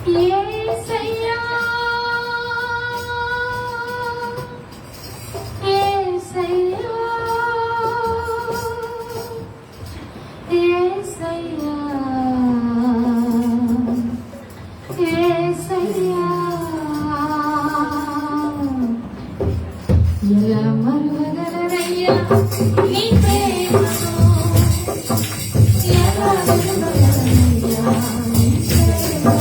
యేసయ్యా యేసయ్యా యేసయ్యా యేసయ్యా ఎలా మరువగలనయ్యా నీ ప్రేమను ఎలా మరువగలనయ్యా నీ ప్రేమను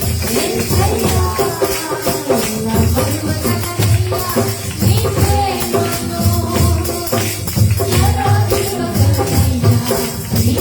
ఎలా మరువగలనయ్యా నీ ప్రేమను ఎలా మరువగలనయ్యా నీ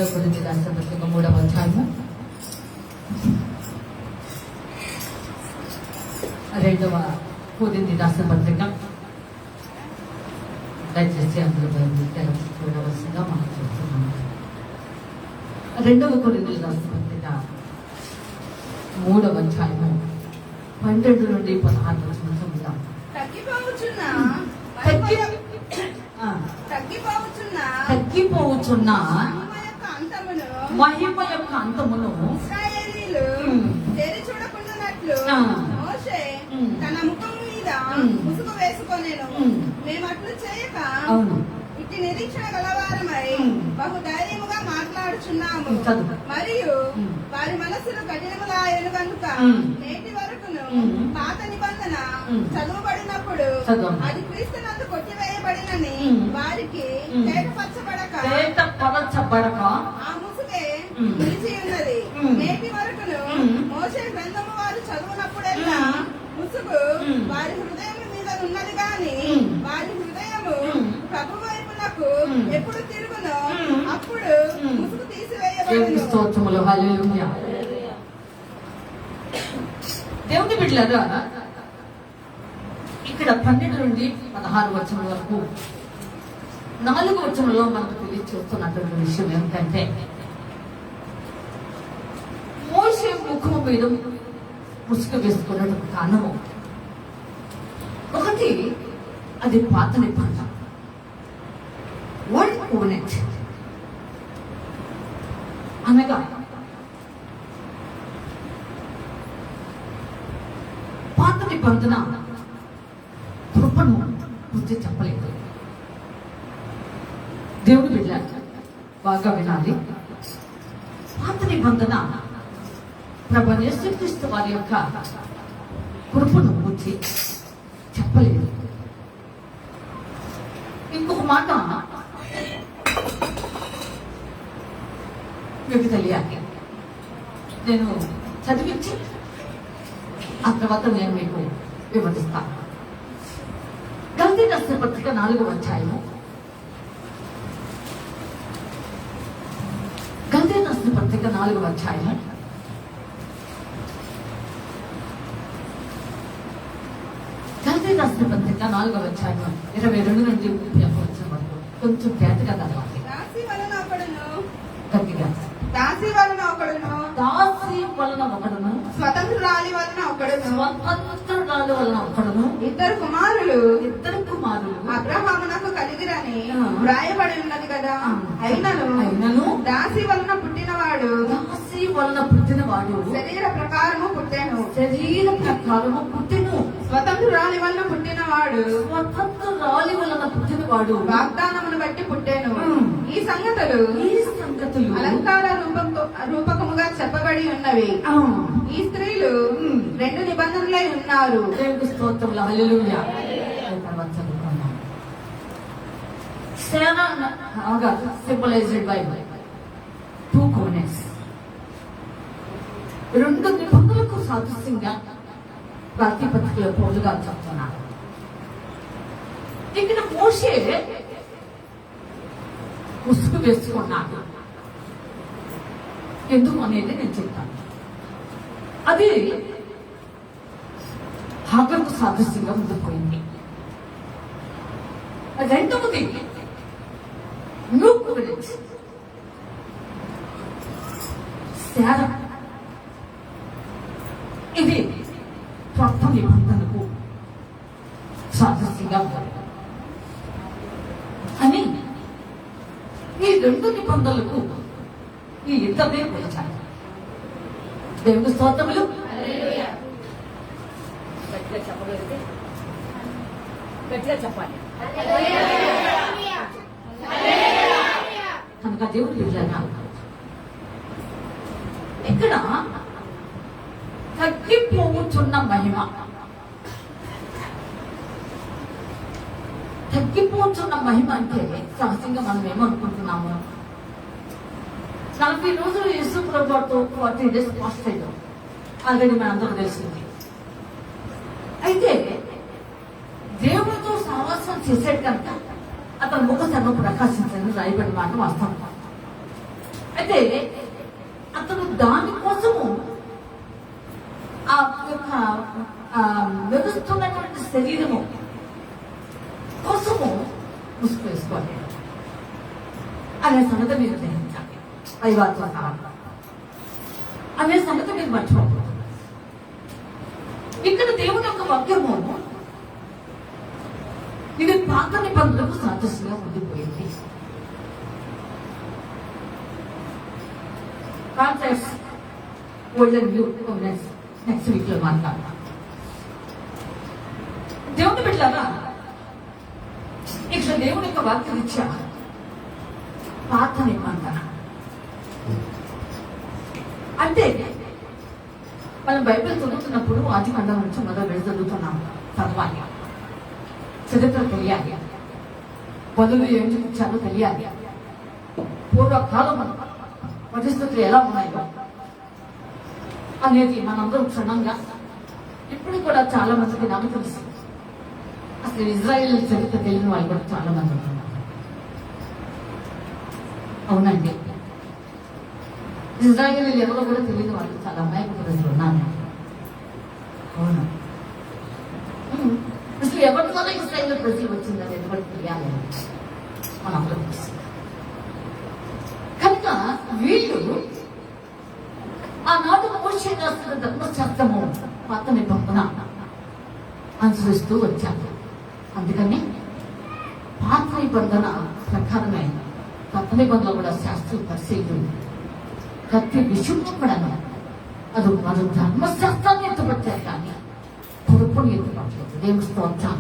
రెండవ కొరింథీ రాసిన పత్రిక 3వ అధ్యాయము 2వ కొరింథీ రాసిన పత్రిక దయచేసి అందులో చూడవలసిందిగా మనం చూస్తున్నాము. 2వ కొరింథీ రాసిన పత్రిక 3వ అధ్యాయము 12 నుండి 16 వచనం చదువుతాం. తగ్గిపోవచ్చున్న మహిమ యొక్క అంతమును ఇశ్రాయేలీయులు తెరి చూడకుండానట్లు మోషే తన ముఖం మీద ముసుగు వేసుకొనెను. మేము అట్లు చేయక ఇట్టి నిరీక్షణ గలవారమై బహు ధైర్యముగా మాట్లాడుచున్నాము. మరియు వారి మనసులు కఠినములాయను కనుక నేటి వరకును పాత నిబంధన చదువుబడినప్పుడు అది క్రీస్తునందు కొట్టివేయబడినని వారికి తేటపరచబడక ఆ ముసుగే నిలిచి ఉన్నది. నేటి వరకును మోషే గ్రంథము వారు చదువునప్పుడెల్లా ముసుగు వారి హృదయం మీద ఉన్నది గాని వారి హృదయము ప్రభు వైపునకు ఎప్పుడు తిరుగునో అప్పుడు ముసుగు తీసివేయబడును. స్తోత్రములు. హల్లెలూయా. దేవుని బిడ్డలారా, ఇక్కడ 12 నుండి 16 వచనం వరకు 4వ వచనంలో మనకు తెలియచేస్తున్నటువంటి విషయం ఏమిటంటే, మోషే ముఖము మీద ముసుగు వేసుకున్నటువంటి కారణము ఒకటి, అది పాత నిబంధన, ఓల్డ్ కోవెనెంట్ అనగా పాత నిబంధన కృపను గుర్తి చెప్పలేదు. దేవుడు బిడ్డలారా బాగా వినాలి. పాత నిబంధన ప్రభువైన యేసుక్రీస్తు వారి యొక్క కృపను గుర్తి చెప్పలేదు. ఇంకొక మాట మీకు తెలియాలి. నేను చదివించి ఆ తర్వాత నేను మీకు వివరిస్తాను. గలతీ రాసిన పత్రిక 4వ అధ్యాయము, గలతీ రాసిన పత్రిక 4వ అధ్యాయము 22 నుండి 31 వరకు కొంచెం గట్టిగా చదవాలి. దాసి వలన ఒకడును గట్టిగా దాసి వలన ఒకడును దాసి వలన ఒకడును స్వతంత్రురాలి వలన ఒకడును స్వతంత్రురాలి వలన ఒకడును ఇద్దరు కుమారులు అబ్రహామునకు కలిగిరని వ్రాయబడి ఉన్నది కదా. అయినను దాసి వలన పుట్టినవాడు శరీర ప్రకారము పుట్టెను. స్వతంత్రురాలి వలన పుట్టినవాడు వాగ్దానమును బట్టి పుట్టెను. ఈ సంగతులు అలంకార రూపకముగా చెప్పబడి ఉన్నవి. ఈ స్త్రీలు 2 నిబంధనలై ఉన్నారు. స్తోత్రములు. హల్లెలూయా. Symbolised by 2 కోవెనెంట్స్. 2 నిబంధనలకు సాదృశ్యంగా గలతీ పత్రికలో పౌలు గారు చెప్తున్నారు. ఇక్కడ మోషే ముసుగు వేసుకున్నాడు. ఎందుకు అనేది నేను చెప్తాను. అది హాగరుకు సాదృశ్యంగా ముందుకుపోయింది. రెండవది న్యూ కోవెనెంట్, శారా. ఇది కొత్త నిబంధనకు సాదృశ్యంగా ఉంది అని ఈ 2 నిబంధనలకు ఈ ఇద్దరినే పోల్చాలి. దేవుని స్తోత్రములు. గట్టిగా చెప్పాలి. కనుక దేవుడు బిడ్డలారా, ఇక్కడ తగ్గిపోవచ్చున్న మహిమ, తగ్గిపోవచ్చున్న మహిమ అంటే సహజంగా మనం ఏమనుకుంటున్నాము, 40 రోజులు యేసు ప్రభువుతో 40 days ఫాస్ట్ అయ్యాం. ఆల్రెడీ మనందరూ తెలిసింది. అయితే దేవుడితో సహవాసం చేసేది కనుక అతను ముఖ సర్వ ప్రకాశించని రాయబడి మాట వాస్తవం. అయితే అతను దానికోసము ఆ యొక్క వెలుస్తున్నటువంటి శరీరము కోసము ముసుగు వేసుకోవాలి అనే సంగతి మీరు గ్రహించాలి. పైవాతో అనే సంగతి మీరు మర్చిపోకూడదు. ఇక్కడ దేవుని యొక్క వాక్యము ఇది పాత నిబంధనలకు సాదృశ్యంగా ఉండిపోయింది. Contracts old and new next week లో మాట్లాడతాం. దేవుని బిడ్డలారా, ఇక్కడ దేవుని యొక్క వాక్యం ఇచ్చా పాత నిబంధన అంటే మనం బైబిల్ చదువుతున్నప్పుడు ఆది కాండం నుంచి మొదలు చదువుతున్నాం. చదవాలి, చరిత్ర తెలియాలి, పదులు ఏం చూపించాలో తెలియాలి, పూర్వకాలం పరిస్థితులు ఎలా ఉన్నాయో అనేది మనందరం క్షుణ్ణంగా ఇప్పుడు కూడా చాలా మందికి నాకు తెలుసు. అసలు ఇజ్రాయెల్ చరిత్ర తెలియని వాళ్ళు కూడా చాలా మంది ఉన్నారు. అవునండి, ఇజ్రాయెల్ ఎవరో కూడా తెలియని వాళ్ళు చాలా అమాయక ప్రజలు ఉన్నారు. అవును, అసలు ఎవరి ద్వారా ఇజ్రాయెల్ ప్రజలు వచ్చింది అనేది కూడా తెలియాలి మనందరూ తెలుసు. కనుక వీళ్ళు ఆనాడు మోషే రాసిన ధర్మశాస్త్రము పాత నిబంధన అనుసరిస్తూ వచ్చారు. అందుకని పాత నిబంధన ప్రకారమే కొత్త నిబంధనలు కూడా శాస్త్రం పరిశీలి ప్రతి విషయంలో కూడా అది వారు ధర్మశాస్త్రాన్ని ఎత్తుపట్టారు కానీ పొరుపుని ఎత్తుపట్టలేదు. దేవుని స్తోత్రం.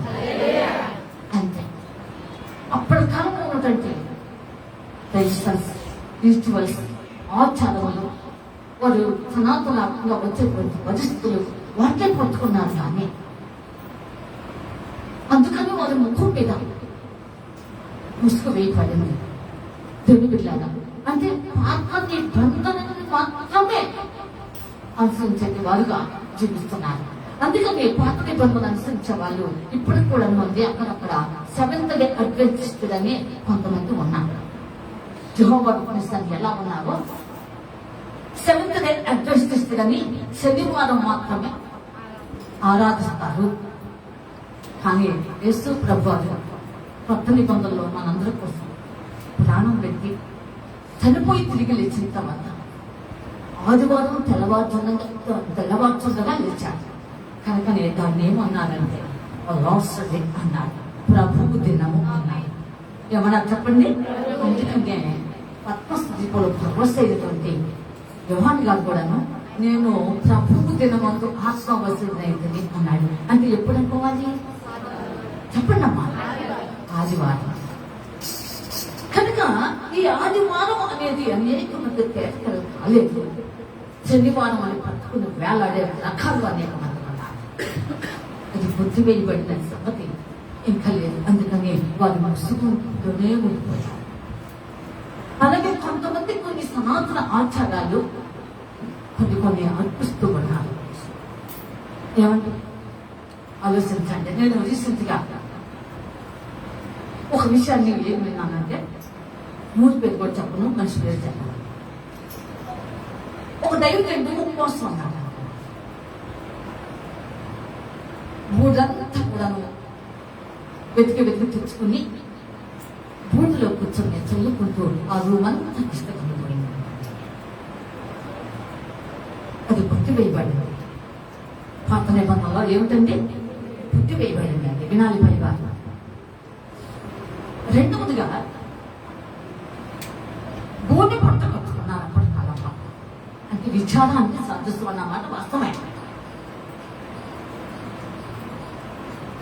అంతే అప్పటి కాలంలో ఉన్నటువంటి ట్రెడిషనల్స్, రిచువల్స్, ఆచారాలు వారు సనాతనంగా వచ్చేటువంటి పరిస్థితులు వాటిని పట్టుకున్నారు. కానీ అందుకని వారి ముఖం మీద ముసుగు వేయబడింది. దేవుని బిడ్డలారా, అంటే పాత నిబంధనలను మాత్రమే అనుసరించే వారుగా జీవిస్తున్నారు. అందుకని పాత నిబంధనలు అనుసరించే వాళ్ళు ఇప్పటికి కూడా ఉంది. అక్కడక్కడ సెవెంత్ డే అడ్వెంటిస్ట్ అని కొంతమంది ఉన్నారు. యెహోవా విట్నెస్ ఎలా ఉన్నారో సెవెంత్ డే అడ్వెంటిస్ట్ అని శనివారం మాత్రమే ఆరాధిస్తారు. కానీ యేసు ప్రభువు కొత్త నిబంధనలో మనందరి కోసం ప్రాణం పెట్టి చనిపోయి తిరిగి లేచిన తర్వాత ఆదివారం తెల్లవారుజాముగా లేచాడు. కనుక నేను దాన్ని ఏమన్నానంటే లాస్ట్ డే అన్నాడు, ప్రభువు దినము అన్నాడు. ఏమన్నా చెప్పండి. ఎందుకంటే పద్మస్థితిలో ప్రవశైనటువంటి యోహాను గారు కూడాను నేను ప్రభువు దినమందు ఆత్మవశుడైంది అన్నాడు. అంటే ఎప్పుడు అనుకోవాలి చెప్పండి అమ్మా? ఆదివారం. కనుక ఈ ఆదివారం అనేది అనేక మంది తేటలు కాలేదు. శనివారం అని పట్టుకుని వేలాడే రకాలు అనేక మంది ఉన్నారు. అది బుద్ధి వేయబడిన సంగతి ఇంకా లేదు. అందుకని వారి ముసుగులోనే ఉండిపోయారు. అలాగే కొంతమంది కొన్ని సనాతన ఆచారాలు కొన్ని అర్పిస్తూ ఉన్నారు. ఏమంటే ఆలోచించండి. నేను రీసెంట్ గా ఒక విషయాన్ని ఏం విన్నానంటే, మూడు పేరు కూడా చెప్పను, మనిషి పేరు చెప్పను. ఒక దైవజనుడు ఉపవాసం అన్నాడు. బూడంతా కూడాను వెతికి తెచ్చుకుని బూడిలో కూర్చొని చల్లుకుంటూ ఆ రూమ్ అంతా ఇష్టపడిపోయింది. అది పుట్టి వేయబడింది. పాత నిబంధనలో ఏమిటండి? పుట్టి వేయబడింది. అండి వినాలి పరివారం. రెండవదిగా గోనె పట్ట కట్టుకున్నారు అప్పటి కాలంలో. అంటే విచారాన్ని సాధిస్తూ అన్నమాట వాస్తవమే.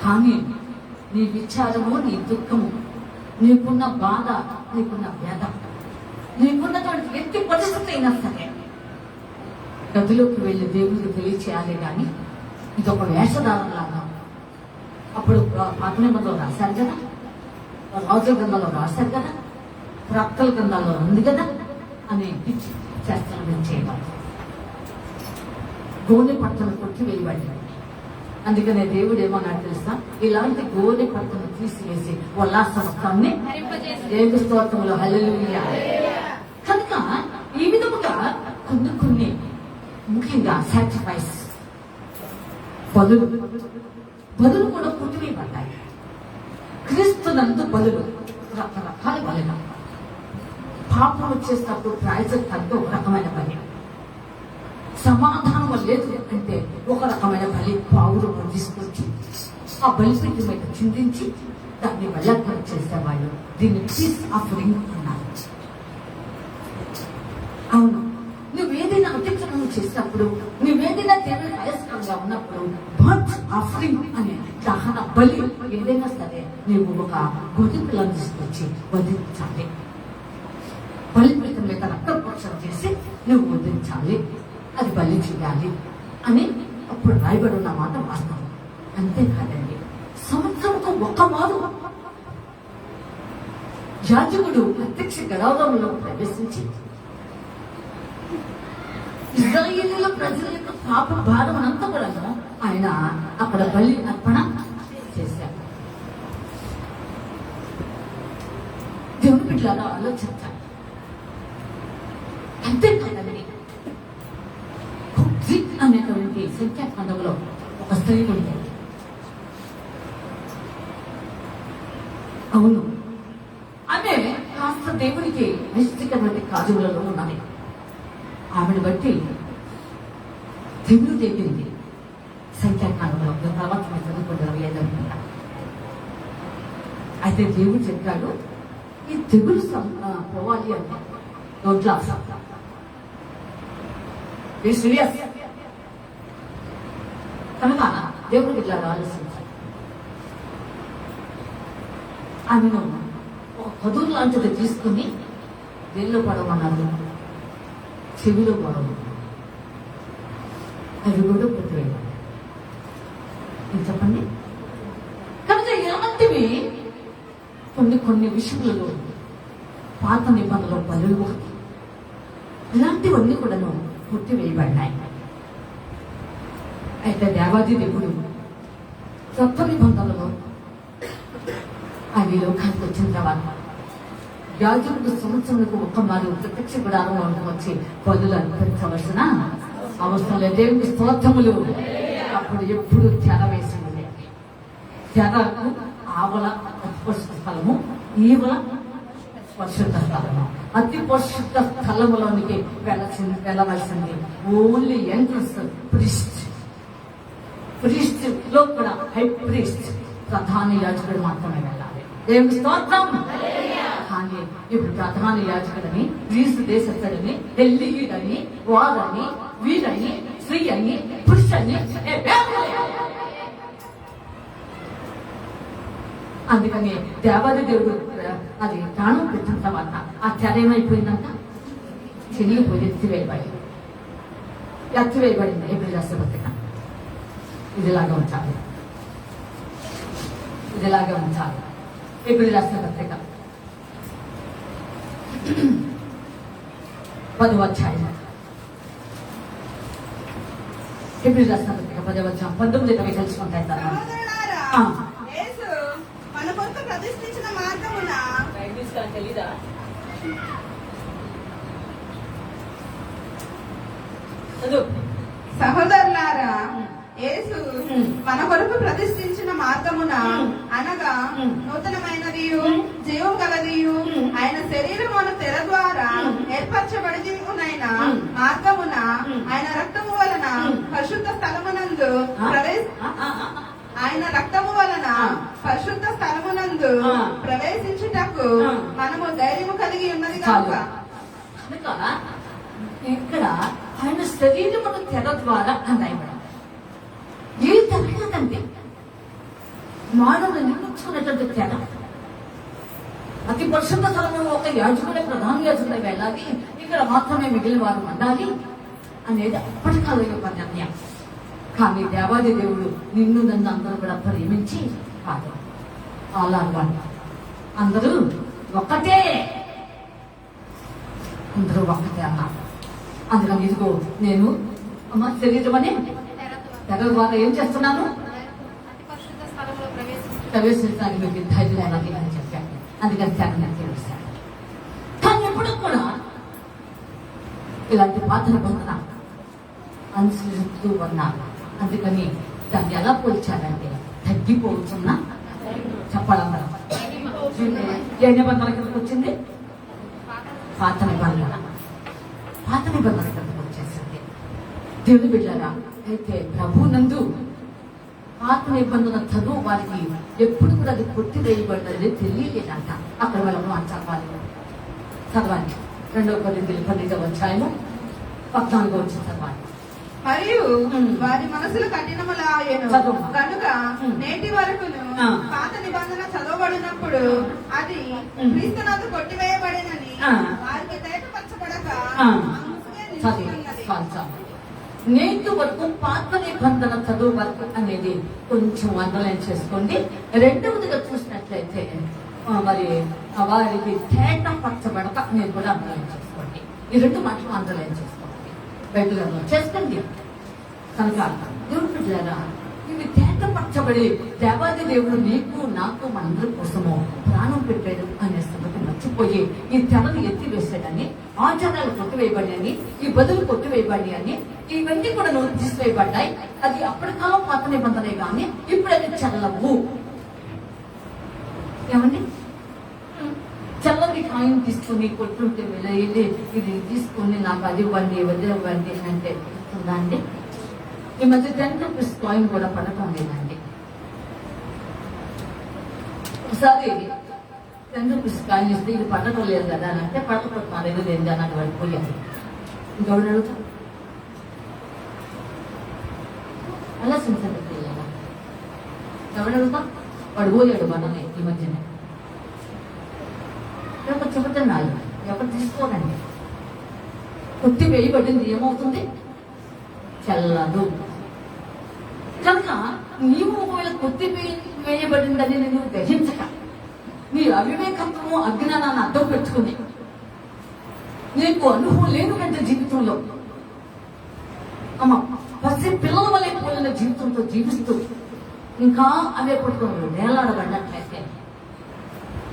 కానీ నీ విచారము, నీ దుఃఖము, నీకున్న బాధ, నీకున్న వ్యధ, నీకున్నటువంటి ఎట్టి పరిస్థితి అయినా సరే గదిలోకి వెళ్ళి దేవుడికి తెలియచేయాలి. కానీ ఇది ఒక వేషధారం లాగా. అప్పుడు పాత నిబంధనలో రాశారు కదా, రాజుల గ్రంథాల్లో రాశారు కదా, ప్రవక్తల గ్రంథాల్లో ఉంది కదా అని పిచ్చి చేష్టలు చేయబడి గోనె పట్టను కొట్టి వేయబడింది. అందుకనే దేవుడు ఏమన్నాడు తెలుసా? ఇలాంటి గోనె పట్టను తీసివేసి ఉల్లాస వస్త్రాన్ని దేవుని స్తోత్రంలో హల్లెలూయా. కనుక ఈ కొన్ని ముఖ్యంగా సాక్రిఫైస్ బలులు కూడా పుట్టివేయబడ్డాయి. క్రీస్తునందు బలులు రకరకాల బలులు. పాపం వచ్చేటప్పుడు ప్రాయశ్చిత్తానికి ఒక రకమైన బలి, సమాధానం లేదు అంటే ఒక రకమైన బలి పావులు తీసుకొచ్చి ఆ బలిపీఠం మీద చిందించి దాన్ని బలర్పణ చేసేవాళ్ళు. దీన్ని పీస్ ఆఫరింగ్ అన్నారు. అవును, నువ్వేదైనా అతిక్రమం చేసినప్పుడు, నువ్వేదైనా దేవుని ఆయస్కరంగా ఉన్నప్పుడు బర్త్ ఆఫరింగ్ అనే దహన బలి ఏదైనా సరే నువ్వు ఒక గొడ్డు పిల్లలు తీసుకొచ్చి వదిలించాలి. బలిపీఠం మీద రక్తపోషణ చేసి నువ్వు వదిలించాలి, అది బలి చేయాలి అని అప్పుడు రాయబడి ఉన్న మాట వాస్తవం. అంతేకాదండి, సంవత్సరంతో ఒక్కమారు యాజకుడు ప్రత్యక్ష గౌరవంలో ప్రవేశించి ఇశ్రాయేలీయుల ప్రజల యొక్క పాప భారం అంతా కూడా ఆయన అక్కడ బలి అర్పణ చేశారు. దేవుని బిడ్డలారా ఆలోచించాలి. అంతేకాదండి, అనేటువంటి సంఖ్యాకాండంలో ఒక స్త్రీ ఉండేది. అవును, ఆమె కాస్త దేవునికి నిశ్చితమైన కార్యములలో ఉన్నది. ఆమెను బట్టి తెగులు తెగింది. సంఖ్యాకాలంలో తర్వాత చదువుకుంటే 25 అయితే దేవుడు చెప్పాడు, ఈ తెగులు పోవాలి అంటే నోట్ల కనుక దేవుడికి ఇట్లా ఆలోచించాలి. ఆమెను ఒక కదురు లాంటిది తీసుకుని నీళ్ళు పడమన్నారు, చెవిలో పడవు, అవి కూడా పుట్టివేయాలి. చెప్పండి. కనుక ఇలాంటివి కొన్ని విషయాలలో పాత నిబంధనలో బలులు ఇలాంటివన్నీ కూడా పుట్టివేయబడినాయి. అయితే దేవాది దేవుడు కొత్త నిబంధనలో అవి లోకానికి వచ్చిన తర్వాత యాజకుడు సంవత్సరాలకు ఒక్కమారు ప్రత్యక్ష గుడారంలో వచ్చి బలులు అర్పించవలసిన అవసరం లేదు. దేవుని స్తోత్రములు. అప్పుడు ఎప్పుడు తెర వేసింది. తెరకు ఆవల అతి పరిశుద్ధ స్థలము, ఈవల పరిశుద్ధ స్థలము. అతి పరిశుద్ధ స్థలములోనికి వెళ్ళవలసింది ఓన్లీ ఎంట్రన్స్ ప్రీస్ట్ లో కూడా హై ప్రీస్ట్ ప్రధాన యాజకుడు మాత్రమే వెళ్ళాలి. దేవుని స్తోత్రం. కానీ ఇప్పుడు ప్రధాన యాజకుడని, గ్రీసు దేశస్థుడని, హెల్లీయుడని, వారని, వీరని, స్త్రీ అని, పురుషని, అందుకని దేవాది దేవుడు అది ప్రాణం పెట్టిన తర్వాత ఆ తెర ఏమైపోయిందంట, చెరిగిపోయి ఎత్తివేయబడింది. ఏప్రిల్ రాష్ట్ర పత్రిక ఇదిలాగా ఉంచాలి. ఏప్రిల్ రాష్ట్ర పత్రిక 10వ అధ్యాయం. ఏప్రిల్ రాష్ట్ర పత్రిక 10వ అధ్యాయం 19 తెలుసుకుంటాయి. సహోదరులారా, యేసు మన కొరకు ప్రతిష్ఠించిన మార్గమున తెలీదా? సహోదరులారా, యేసు మన కొరకు ప్రతిష్ఠించిన మార్గమున అనగా నూతనమైనది జీవం గలదియు ఆయన శరీరమును తెర ద్వారా ఏర్పరచబడి ఉన్న మార్గమున ఆయన రక్తము వలన పరిశుద్ధ స్థలమునందు ప్రవేశించుటకు మనము ధైర్యము కలిగి ఉన్నది కనుక ఇక్కడ ఆయన శరీరమును తెర ద్వారా అన్నాయి. ఏ తెరదంటే మానవులు నిర్మించుకున్నటువంటి తెర. అతి పరిశుద్ధ స్థలంలో ఒక యాజకుడే ప్రధాన యాజకుడే వెళ్ళాలి, ఇక్కడ మాత్రమే మిగిలిన వారు ఉండాలి అనేది అప్పటి కాలం యొక్క నిర్ణయం. కానీ దేవాది దేవుడు నిన్ను నన్ను అందరూ కూడా ప్రేమించి కాదు, అలాగా అందరూ ఒక్కటే అన్నారు. అందుకని ఇదిగో నేను అమ్మ శరీరం అని తెర ద్వారా ఏం చేస్తున్నాను, ప్రవేశించడానికి మీకు ధైర్యం ఉన్నది అని చెప్పాను. అందుకని తెరని తెలిసాను. కానీ ఎప్పుడు కూడా ఇలాంటి పాత నిబంధన అనుసరిస్తూ ఉన్నారు. అందుకని దాన్ని ఎలా పోల్చారంటే తగ్గిపోతున్నా చెప్పాలన్నారు. ఏ నిబంధన కిందకు వచ్చింది? పాత నిబంధన. పాత నిబంధన కిందకు వచ్చేసింది. దేవుని బిడ్డారా, అయితే ప్రభునందు పాత నిబంధన చదువు వారికి ఎప్పుడు కూడా అది కొట్టివేయబడ్డది తెలియలేదంట. అక్కడ వాళ్ళను చదవాలి 2 కొరింథీయులు 12వ అధ్యాయము 14వ వచనం చదవాలి. మరియు వారి మనసులు కఠినములాయెను కనుక నేటి వరకును పాత నిబంధన చదవబడినప్పుడు అది క్రీస్తునందు కొట్టివేయబడినని వారికి తేటపరచబడక నేటి వరకు పాత నిబంధన చదువు వరకు అనేది కొంచెం అండర్లైన్ చేసుకోండి. రెండవదిగా చూసినట్లయితే మరి వారికి తేటపరచబడక మీరు కూడా అండర్లైన్ చేసుకోండి. ఈ 2 మాటలు అండర్లైన్ చేసుకోండి, బైబిల్లో చేసుకోండి. కనుక దేవుడు బిడ్డలారా, ఇవి తేటపరచబడి దేవాది దేవుడు నీకు నాకు మనందరి కోసము ప్రాణం పెట్టాడు అనే సంగతి మర్చిపోయి ఈ తెరను ఎత్తివేసాడని, ఆచారాలు కొట్టివేయబడి, ఈ బదులు కొట్టివేయబడి అని ఇవన్నీ కూడా నువ్వు తీసివేయబడ్డాయి. అది అప్పటి కాలం పాత నిబంధనే కానీ ఇప్పుడు అది చల్లవు. ఏమండి? చల్లని కాయం తీసుకుని కొట్టుంటే వెళ్ళి ఇది తీసుకుని నాకు అది ఇవ్వండి వదిలివ్వండి అంటే ఉందా అండి? ఈ మధ్య 10 రూపీస్ కాయిన్ కూడా పడటం లేదండి. ఒకసారి 10 రూపీస్ కాయిన్ ఇస్తే ఇది పడటం లేదు కదా అని అంటే పడకపోతున్నారు, ఏదో లేదు అన్నట్టు వాడు పోయాలి. ఇంకెవరు అడుగుతా అలా సింసెంట్ వెళ్ళారా? ఎవరు అడుగుతా? వాడు పోయాడు మనమే ఈ మధ్యనే. ఎవరు చెబుతున్నాడు, ఎవరు తీసుకోనండి. కొట్టి వేయబడింది ఏమవుతుంది? చల్లదు. కనుక నీవు ఒకవేళ కొట్టి వేయబడిందని నేను గ్రహించక నీ అవివేకత్వము అజ్ఞానాన్ని అడ్డం పెట్టుకుని నీకు అనుభవం లేనుకంటే జీవితంలో పసి పిల్లల వల్లే పోలిన జీవితంతో జీవిస్తూ ఇంకా అవే పట్టుకోవాలి వేలాడబడినట్లయితే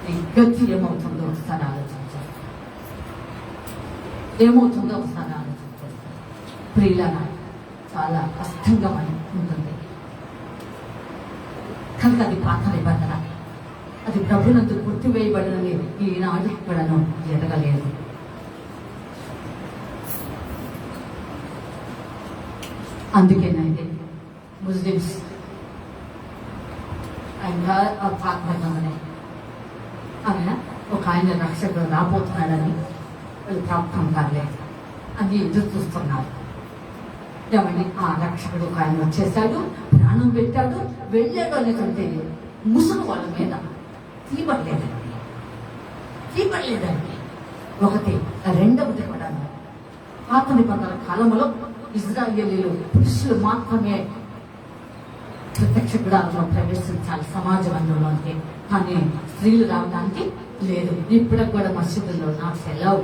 నీ గతి ఏమవుతుందో ఒకసారి ఆలోచించాలి. ఏమవుతుందో ఒకసారి ఆలోచించాలి. ప్రియులారా, చాలా కష్టంగా ఉంటుంది. కనుక అది పాత నిబంధన, అది ప్రభునందు గుర్తివేయబడినని ఈనాడు కూడాను ఎదగలేదు. అందుకేనండి ముస్లిమ్స్ ఆయన పాత నిబంధన ఆయన ఒక ఆయన రక్షకుడు రాబోతున్నాడని వాళ్ళు ప్రాప్తం కాలేదు అని ఎదురు చూస్తున్నారు. ఏమండి? ఆ రక్షకుడు ఒక ఆయన వచ్చేసాడు, ప్రాణం పెట్టాడు, వెళ్ళాడు అనేటువంటి ముసుగు వాళ్ళ మీద తీపడలేదండి. ఒకటి. రెండవది కూడా పాత నిబంధన కాలంలో ఇజ్రాయేలీలు పురుషులు మాత్రమే ప్రత్యక్ష గుడారంలో ప్రవేశించాలి సమాజంలోకి, కానీ స్త్రీలు రావడానికి లేదు. ఇప్పటికి కూడా మసీదుల్లో నా సెలవు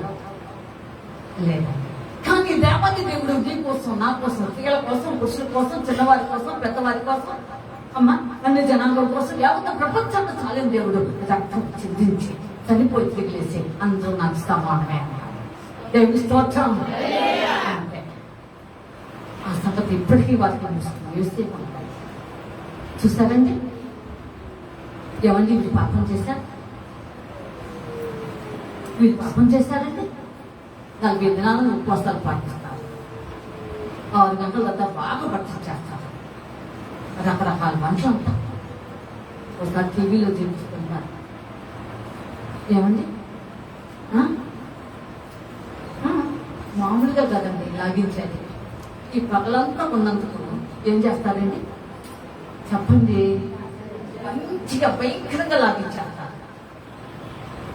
లేదండి. కానీ దేవాది దేవుడు నీ కోసం, నా కోసం, స్త్రీల కోసం, పురుషుల కోసం, చిన్నవారి కోసం, పెద్దవారి కోసం, అన్ని జనాంగం కోసం, యావత్ ప్రపంచాన్ని చాలిన దేవుడు రక్తం చిందించి చనిపోయి తిరిగేసి అందరూ నాకు సమానమే అన్నారు. దేవుడి స్తోత్రం. అంటే ఆ సంగతి ఇప్పటికీ వారికి వేస్తే ఉంటాయి. చూసారండి? ఎవరిని వీళ్ళు పాపం చేశారు? వీళ్ళు పాపం చేశారండి. 40 దినాలను ఉపవాసాలు పాటిస్తారు. 6 గంటల వద్ద బాగా పట్టించేస్తారు. రకరకాల మనుషులు ఉంటారు. ఒకసారి టీవీలో చూపించుకుంటారు. ఏమండి? మామూలుగా కదండి లాగించేది. ఈ పగలంతా ఉన్నందుకు ఏం చేస్తారండి చెప్పండి? మంచిగా భయంకరంగా లాగించేస్తారు.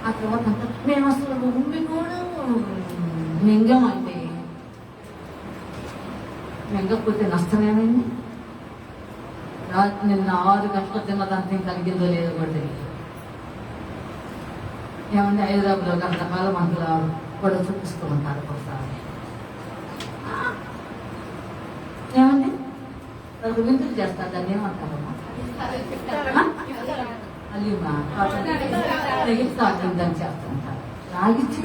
ఆ తర్వాత మేము అసలు ఉండి కూడా మింగమండి. మింగకపోతే నష్టమేమైంది? నిన్న 6 గంటల తిన్నదంతా కలిగిందో లేదో కూడా ఏమండి? హైదరాబాద్లో రకరకాల మందులు కూడా చూపిస్తూ ఉంటారు ఒకసారి. ఏమండి? వాళ్ళకి విందులు చేస్తారు, దాన్ని ఏమంటారమ్మా? అలీమా దాన్ని చేస్తూ ఉంటారు. లాగించి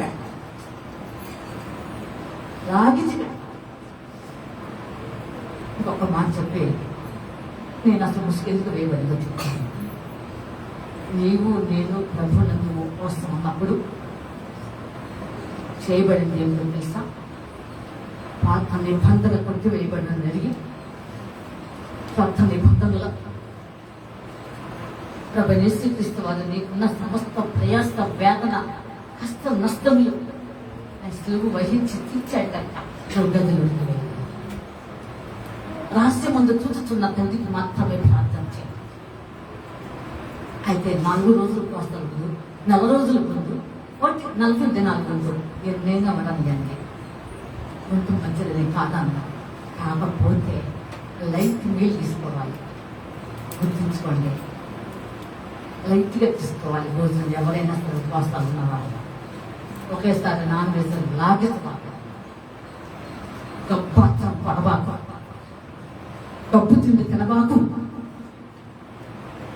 లాగించి పెడతాను. ఇంకొక మాట చెప్పి నేను అసలు ముసుకెందుకు వేయబడిందో చెప్తాను. నీవు నేను ప్రభువునందు ఉపవాసం ఉన్నప్పుడు చేయబడింది ఏమిటో తెలుసా? పాత నిబంధన కొట్టి వేయబడిన జరిగి కొత్త నిబంధనల ప్రభు యేసుక్రీస్తు వారు నీకున్న సమస్త ప్రయాస వేదన కష్ట నష్టములు సులువు వహించి తీర్చాడట. గదిలోకి వెళ్ళి రహస్యమందు చూచుతున్న తండ్రికి మాత్రమే ప్రార్థన చేయాలి. అయితే 4 రోజుల కోసం ముందు, 4 రోజుల ముందు, 40 దినాల ముందు నేను అవడానికి కొంచెం మంచిది కాదన్న. కాకపోతే లైట్ మీల్ తీసుకోవాలి. గుర్తుంచుకోండి, లైట్గా తీసుకోవాలి. భోజనం ఎవరైనా సరే ఉపవాసాలు ఉన్నవాళ్ళు ఒకేసారి నాన్ వెజ్ లాగేసుకోవాలి. గొప్ప పడబాకు, డబ్బు తిండి తినబాకు.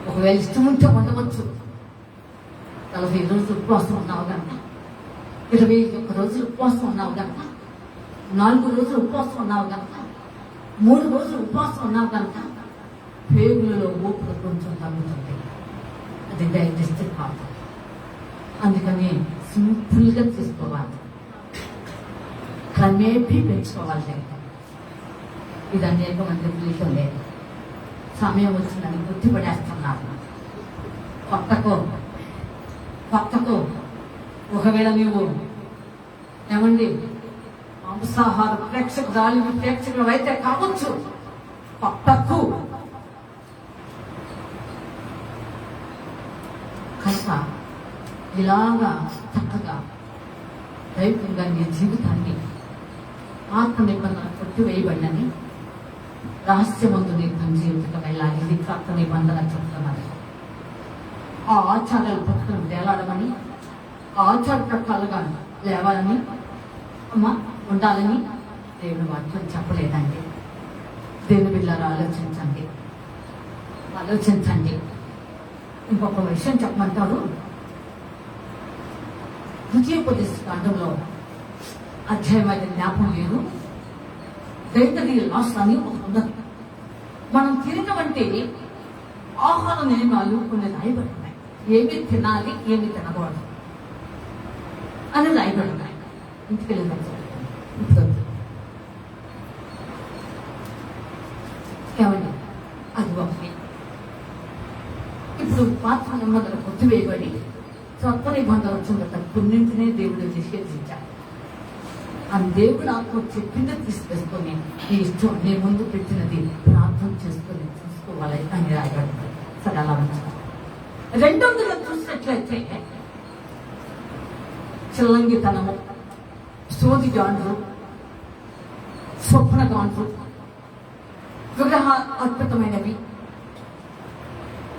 ఒకవేళ ఇష్టం ఉంటే ఉండవచ్చు. 40 రోజులు ఉపవాసం ఉన్నావు కనుక, 21 రోజులు ఉపవాసం ఉన్నావు కనుక, 4 రోజులు ఉపవాసం ఉన్నావు కనుక, 3 రోజులు ఉపవాసం ఉన్నావు కనుక పేగులలో ఊపిరి కొంచెం తగ్గుతుంది. అది డైజెస్టివ్ కాదు. అందుకని సింపుల్గా తీసుకోవాలి, క్రమేపీ పెంచుకోవాలి. ఇది అనేక మంది ఫలితం లేదు. సమయం వచ్చిందని గుర్తుపడేస్తున్నారు. కొత్తకు ఒకవేళ నీవు ఏమండి మాంసాహార ప్రేక్షకులు అయితే కావచ్చు, కొత్తకు కనుక ఇలాగా చక్కగా దైవికంగా నీ జీవితాన్ని ఆత్మ నిబంధన కొట్టివేయబడినని రహస్యమందు నీ జీవితం వెళ్ళాలి. ఇది కొత్త నిబంధన చెప్తున్నది. ఆ ఆచారాలు పట్టుకుని వేలాడమని, ఆ ఆచార ప్రకారంగా లేవాలని అమ్మ ఉండాలని దేవుని వాక్యం చెప్పలేదండి. దేవుని బిడ్డలారా ఆలోచించండి. ఇంకొక విషయం చెప్పమంటారు. ద్వితీయోపదేశ కాండంలో అధ్యాయం అయితే జ్ఞాపకం లేదు. డైటరీ లాస్ అని ఒకటి ఉన్నది. మనం తినవంటే ఆహార నియమాలు కొన్ని రాయబడుతున్నాయి. ఏమి తినాలి, ఏమి తినకూడదు అని రాయబడుతున్నాయి. ఇంటికి వెళ్ళి ఏమండి అది ఒకటి. ఇప్పుడు పాత నిబంధన కొట్టివేయబడి కొత్త నిబంధన వచ్చిందట. కొన్నింటినే దేవుడు నిషేధించాడు. ఆ దేవుడు నాకు చెప్పింది తీసుకొసుకొని నీ ఇష్టం, నీ ముందు పెట్టినది ప్రార్థన చేసుకొని చూసుకోవాలి అని రాయబడింది. సరే అలా ఉంచాలి. 200 చూసినట్లయితే చిల్లంగితనము, సోదిగాండ్రు, స్వప్నగాండ్రు, విగ్రహ అద్భుతమైనవి,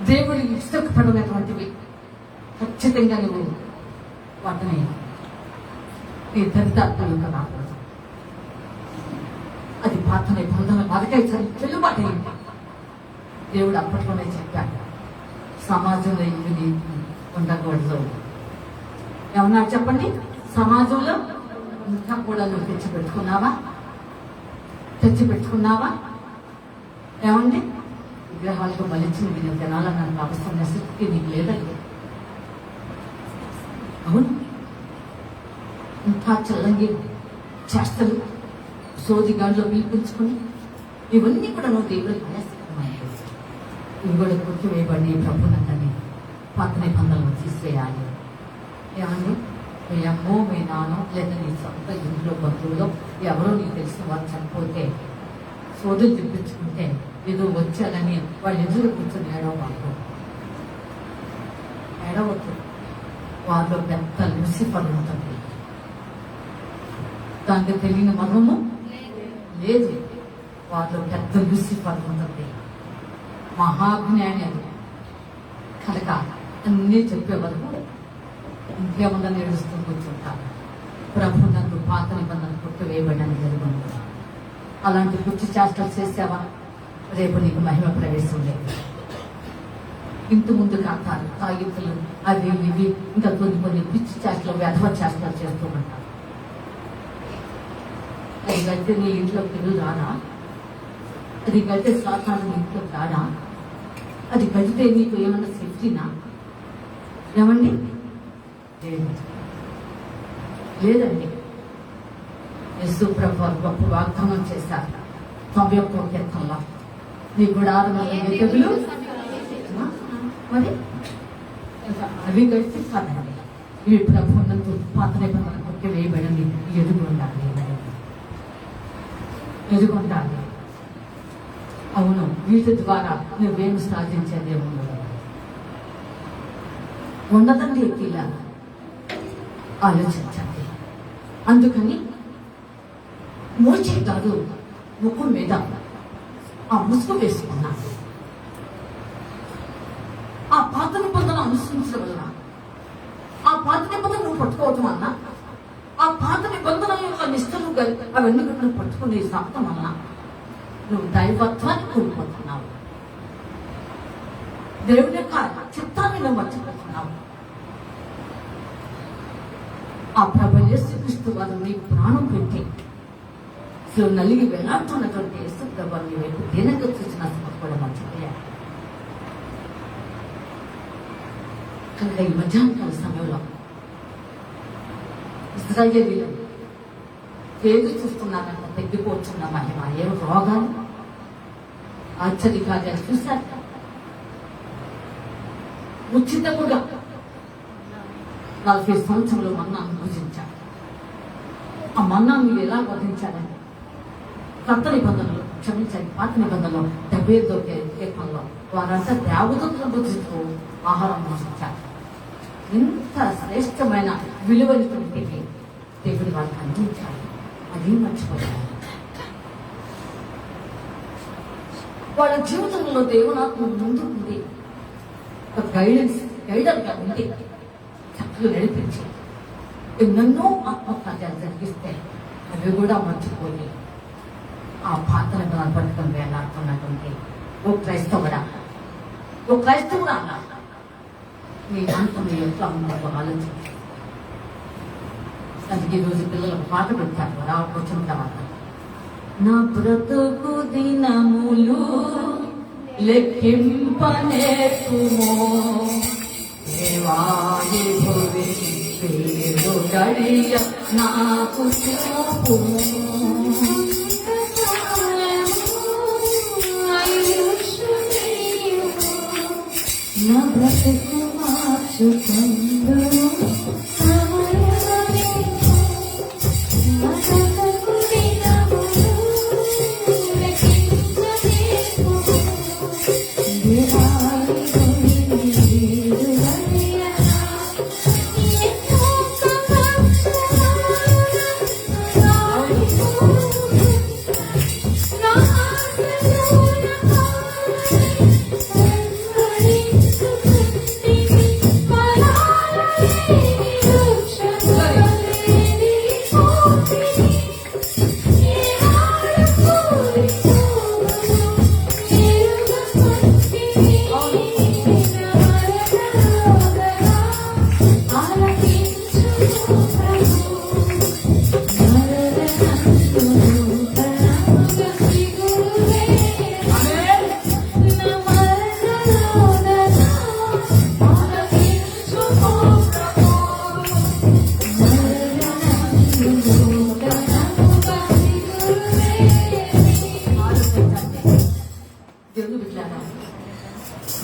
దేవుడి ఇష్టపడినటువంటివి ఖచ్చితంగా నువ్వు వాటిని నీ దరిదాత్మలు రాకూడదు. అది పాత నిబంధన వారికై చెల్లుబాటు అయింది. దేవుడు అప్పట్లోనే చెప్పాడు, సమాజంలో ఇవి ఉండకూడదు. ఏమన్నా చెప్పండి, సమాజంలో ఇంకా కూడా నువ్వు తెచ్చిపెట్టుకున్నావా? ఏమండి విగ్రహాలకు బలించినవి నువ్వు తినాలన్న అవసరం శక్తి నీకు లేదండి. అవును, ఇంకా చల్లంగి చేష్టలు, సోదిగాడిలో పిలిపించుకుని ఇవన్నీ కూడా నువ్వు దేవుడికి ఆయాసకరమైనవి. ఇవి కూడా కొట్టివేయబడి ప్రభునందని పాత నిబంధనలు తీసేయాలి. ఏమండి మీ అమ్మో, మీ నాన్నో లేదా నీ సొంత ఇంట్లో బంధువులో ఎవరో నీకు తెలిసిన వారు చనిపోతే సోదులు తెప్పించుకుంటే ఏదో వచ్చాలని వాళ్ళు ఎదురు కూర్చొని ఏడవద్దు. వాళ్ళలో పెద్ద లూసిఫర్ ఉంటుంది. దానికి తెలియని మర్మము లేదు. వాళ్ళలో పెద్ద లూసిఫర్ ఉంటుంది. మహాజ్ఞాని అది. కనుక అన్నీ చెప్పే వరకు ఇంకేమన్నా ఏడుస్తూ కూర్చుంటారు. ప్రభు నన్ను పాత నిబంధన కొట్టివేయబడని జరుగుతుంది. అలాంటి పిచ్చి చేష్టలు చేసావా, రేపు నీకు మహిమ ప్రవేశం లేదు. ఇంటి ముందు కాతారు, తాగితులు, అవి ఇవి ఇంకా కొన్ని పిచ్చి చేష్టలు, వ్యధవ చేష్టలు చేస్తూ ఉంటారు. అది కడితే నీ ఇంట్లో పిల్లలు రాడా? అది కడితే సాధారణ నీ ఇంట్లోకి రాడా? అది కడితే నీకు ఏమన్నా సేఫ్టీనా? ఏమండి? లేదు, లేదండి. యేసు ప్రభు వారు గొప్ప వాగ్దానం చేశారు 91వ కీర్తనలో, నీ గుడారముల వెలుగులు మరి అవి కలిసి కాదండి. ఇవి ప్రభు నందు పాత నిబంధన కొట్టి వేయబడింది. ఎదుగుండాలి, ఎదుగుండాలి. అవును, వీటి ద్వారా నువ్వేమి సాధించేదేముండదు. ఉండదండి. ఇలా ఆలోచించండి. అందుకని మోచే కాదు ముఖం మీద ఆ ముసుగు వేసుకున్నాను. ఆ పాత నిబంధన అనుసరించడం వల్ల, ఆ పాత నిబంధన నువ్వు పట్టుకోవటం వల్ల, ఆ పాత నిబంధన యొక్క నిష్టలు అవన్నీ నువ్వు పట్టుకునే సాగటం వల్ల నువ్వు దైవత్వాన్ని కోల్పోతున్నావు. దేవుని యొక్క చిత్తాన్ని నువ్వు మర్చిపోతున్నావు. ఆ ప్రభు యేసుక్రీస్తు వారు నీ ప్రాణం పెట్టి నలిగి వెళ్లాడుతున్నటువంటి యేసు ప్రభు నీ వైపు దీనంగా చూసిన కూడా మర్చిపోయాడు. కనుక ఈ మధ్యాహ్నకాల సమయంలో ఇశ్రాయేలీయులు ఏది చూస్తున్నారంట? తగ్గిపోతున్న మహిమ, ఏం రోగాలు, ఆశ్చర్యకార్యాలు చూశారు. ఉచితముగా 40 సంవత్సరాలు మన్నాను భుజించాడు. ఆ మన్నాను ఎలా వధించాడని కొత్త నిబంధనలు, క్షమించండి, పాత నిబంధనలు 75వ కీర్తనలో వారంతా దేవదూతలను భుజిస్తూ ఆహారం భుజించారు. ఇంత శ్రేష్టమైన విలువైనటువంటి దేవుడు వాళ్ళకి అందించాడు. అది మర్చిపోయారు. వాళ్ళ జీవితంలో దేవునాత్మ ముందుకుంది. ఒక గైడర్గా ఉండి చక్కలు నడిపించి ఎన్నెన్నో ఆత్మకార్యాలు జరిగిస్తే అవి కూడా మర్చిపోయి ఆ పాత్రను పట్టుకొని వేలాడుతున్నటువంటి ఓ క్రైస్తవుడా నీ అంతం ఎట్లా ఉందో ఆలోచించి. అందుకే ఈరోజు పిల్లలకు పాట పెట్టారు వచ్చిన తర్వాత, నా బ్రతుకు దినములు లెక్కింపనేతుమో దేవాయి భువి పేరు గడియ నాకు చూపుము. నా బ్రతుకు మార్చుకుందు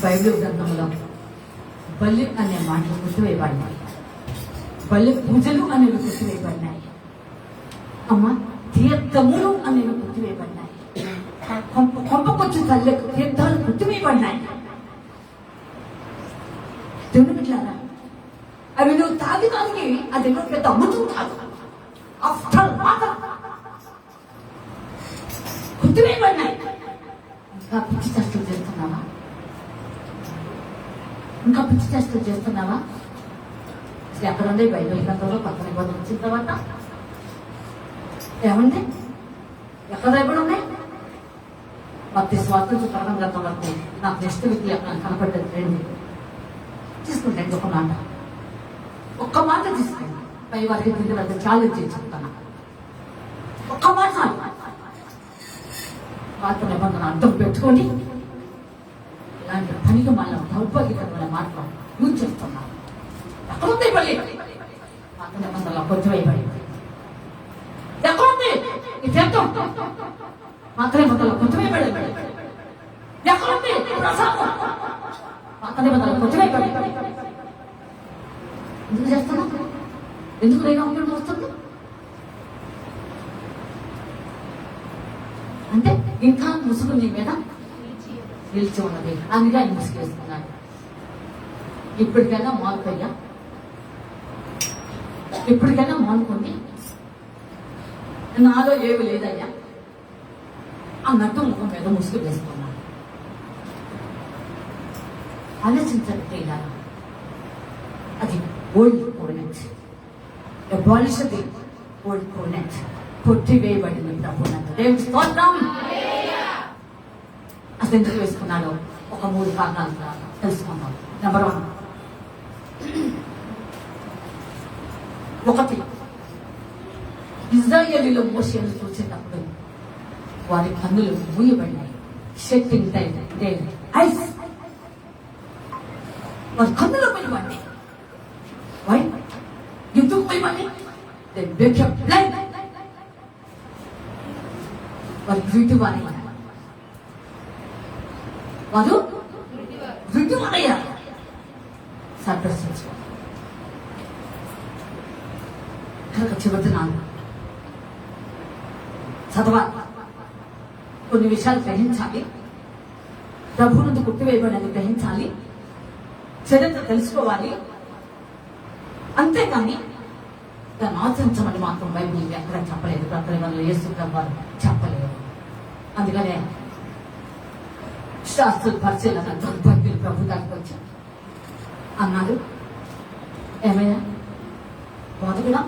బైబిల్ గ్రంథంలో బలి అనే మాటలు గుర్తువేయబడినాయి. బలి పూజలు అనేవి గుర్తువేయబడినాయి. అమ్మ, తీర్థములు అనేవి గుర్తువేయబడినాయి. కొంపకొచ్చు తల్లికి తీర్థాలు గుర్తువేయబడినాయి. దేవుని బిడ్డలారా, అవి నువ్వు తాగిదానికి అది నువ్వు పెద్ద అమ్ముతూ కాదు. ఆఫ్టర్ గుర్తువేయబడినాయి. ఇంకా పిచ్చి చేష్టలు చేస్తున్నావా? ఇంకా పిచ్చి చేష్టలు చేస్తున్నావా? అసలు ఎక్కడుండే బైబిల్ గ్రంథంలో కొత్త నిబంధన వచ్చిన తర్వాత ఏమండి? ఎక్కడ బైబిల్ ఉన్నాయి? ప్రతి స్వాతంత్ర పరమ గ్రంథం వరకు నాకు నెక్స్ట్ వీక్ అక్కడ కనపడ్డది. రండి తీసుకుంటాండి ఒక్క మాట తీసుకోండి. పై వారికి దీని వద్ద ఛాలెంజ్ చెప్తాను. ఒక్క మాట చాలు. పాత నిబంధన అర్థం పెట్టుకొని ఇలాంటి పనికి మళ్ళీ దౌర్భాగ్యకరమైన మాటలు యూజ్ చేస్తున్నారు. ఎక్కడుంది మళ్ళీ పాత నిబంధనలో కొద్దివైపడి ఎక్కడుంది ఈ తీర్థం? పాత నిబంధనలో కొద్దివైపడి ఎక్కడుంది ప్రసాదం? పాత నిబంధనలో కొద్దివైపడి ఎందుకు చేస్తున్నా? ఎందుకు నేను అమ్మడం వస్తుంది అంటే ఇంకా ముసుగు నీ మీద నిలిచి ఉన్నది, అందుకే ఆయన ముసుగేస్తున్నాడు. ఇప్పటికైనా మానుకోయ్యా, ఇప్పటికైనా మానుకోండి, నాలో ఏమి లేదయ్యా అన్నట్టు ముఖం మీద ముసుగు వేసుకున్నాడు. ఆలోచించండి ఇలా, అది ఓల్డ్ కోనెట్, అబాలిష్ ది ఓల్డ్ కోనెట్, కొట్టివేయబడింది ప్రభునందు. దేవుని స్తోత్రం. అసలు ఎందుకు వేసుకున్నాడో ఒక 3 కారణాలు తెలుసుకుందాం. నెంబర్ 1, ఒకటి, ఇజ్రాయేలీలో మోషేను చూసేటప్పుడు వారి కన్నులు మూయబడినాయి. షెట్టింగ్ టైం ఐస్, వారి కన్నులు మూయబడి వై ఎందుకు మూయబడి? వారు గుడ్డి వారు గుడ్డి వారయ్యారు. సందర్శించు చెబుతున్నాను, చదవాలి, కొన్ని విషయాలు గ్రహించాలి, ప్రభు నుండి కుట్టివేయబడినది గ్రహించాలి, చరిత్ర తెలుసుకోవాలి. అంతేకాని దాన్ని ఆచరించమని మాత్రం బైబిల్ ఎక్కడ చెప్పలేదు, ప్రకటనలో యేసు ప్రభువు చెప్పలేదు. అందుకనే శాస్త్రుల పరిశీలన దౌర్భాగ్యులు ప్రభు దానికి వచ్చారు. అన్నాడు, ఏమయ్యా బోధకుడా,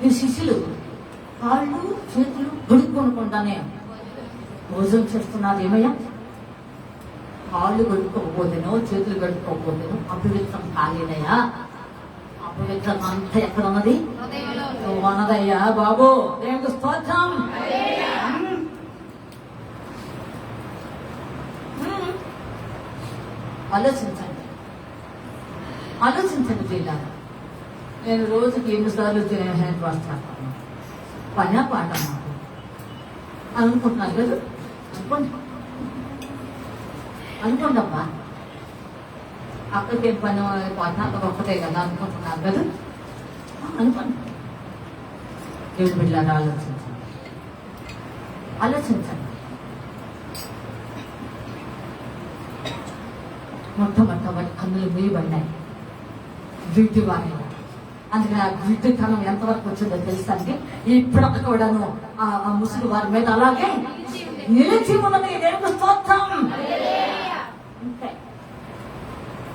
మీ శిష్యులు కాళ్ళు చేతులు గడుక్కొనకుండానే భోజనం చేస్తున్నారు. ఏమయ్యా, కాళ్ళు గడుక్కోకపోతేనో చేతులు గడుక్కోకపోతేనో అపవిత్రం కాలేదయ్యా. అపవిత్రం అంతా ఎక్కడ ఉన్నది? నువ్వు అన్నదయ్యా బాబు. దేవునికి స్తోత్రం. ఆలోచించండి, ఆలోచించండి పిల్లలు. నేను రోజుకి 8 సార్లు హ్యాండ్ వాష్ చేస్తాను. పనా పాట నాకు అనుకుంటున్నాను కదా, అనుకోండమ్మా. అక్కడికి ఏం పని పాట ఒక్కటే కదా అనుకుంటున్నారు కదా, అనుకోండి. దేవుడి బిడ్డలారా ఆలోచించండి, ఆలోచించండి. మొట్టమొదటి కన్నులు మూయబడినాయి, గుడ్డి వారి. అందుకని ఆ గుడ్డితనం ఎంతవరకు వచ్చిందో తెలుసా అండి? ఇప్పటికి కూడాను ఆ ముసుగు వారి మీద అలాగే నిలిచి ఉన్నది. దేవుని స్తోత్రం.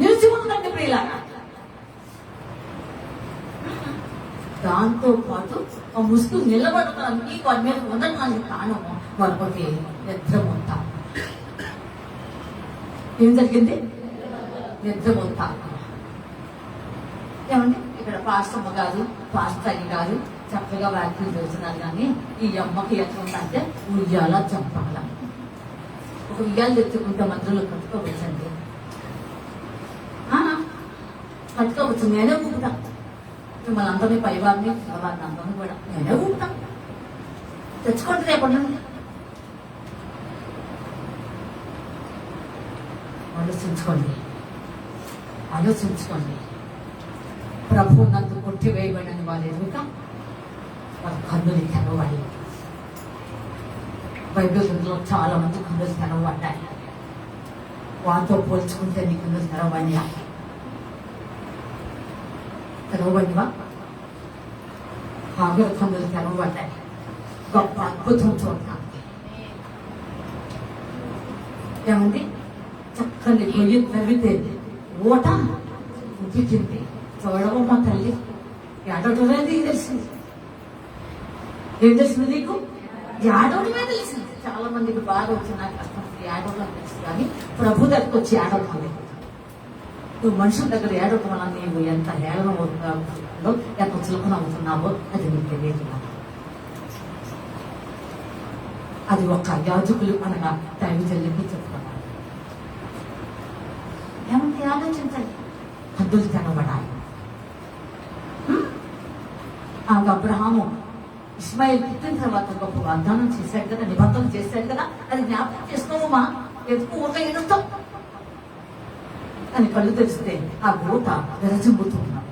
నిలిచి ఉన్నదండి ప్రియులారా. దాంతో పాటు ఆ ముసుగు నిలబడటానికి వారి మీద ఉండడానికి కారణం వారికి నిద్రపోతాం. ఏం జరిగింది? నిద్రపోతాం. ఏమండి, ఇక్కడ పాస్టమ్మ గారు పాస్టర్ గారు చక్కగా వ్యాఖ్యలు చేస్తున్నారు. కానీ ఈ అమ్మకి ఎట్లా ఉందంటే ఉయ్యాల చంపాల. ఒక ఉయ్యాలు తెచ్చుకుంటే మందులు కట్టుకోవచ్చండి, కట్టుకోవచ్చు. నేనే ఊపుతా, మిమ్మల్ని అందరినీ పైవారిని వారిని అందరినీ కూడా నేనే ఊపుతా. తెచ్చుకోండి రేపటి నుండి. ఆలోచించుకోండి, ఆలోచించుకోండి. ప్రభు నందు కొట్టివేయబడిన వారు ఎదుక వారి కన్నులు తెరవాలి. బైబిల్లో చాలా మంది కన్నులు తెరవబడ్డాయి. వారితో పోల్చుకుంటే నీ కన్నులు తెరవబడినా? తెరవబడివా? హాగరు కన్నులు తెరవబడ్డాయి. గొప్ప అద్భుతం చూడటానికి. ఏమండి, చక్కని గొయ్యి తవ్వితే ఓట ఉపికింది. చూడవమ్మ తల్లి, ఏడవటమే నీకు తెలిసింది. ఏం తెలిసింది నీకు? ఏడవటమే తెలిసింది. చాలా మందికి బాగా వచ్చిన కష్టం ఏడవడం తెలుసు, కానీ ప్రభు దగ్గరకు వచ్చి ఏడవటం లేదు. నువ్వు మనుషుల దగ్గర ఏడవటం వల్ల నీవు ఎంత హేళన అవుతుందో, ఎంత చులకన అవుతున్నావో అది నీకు తెలియదు. అది ఒక యాజకులు అనగా దైవజనులకు చెప్తున్నారు. ఏమంటే ఆలోచించండి, హద్దులు తెరవబడాలి. ఆ అబ్రహాము ఇస్మాయిల్ పుట్టిన తర్వాత గొప్ప వాగ్దానం చేశాడు కదా, నిబంధన చేశాడు కదా, అది జ్ఞాపకం చేసుకోమా, ఎందుకు ఒక ఎనుతో అని కళ్ళు తెరిస్తే ఆ గోట విరజిమ్ముతున్నాడు.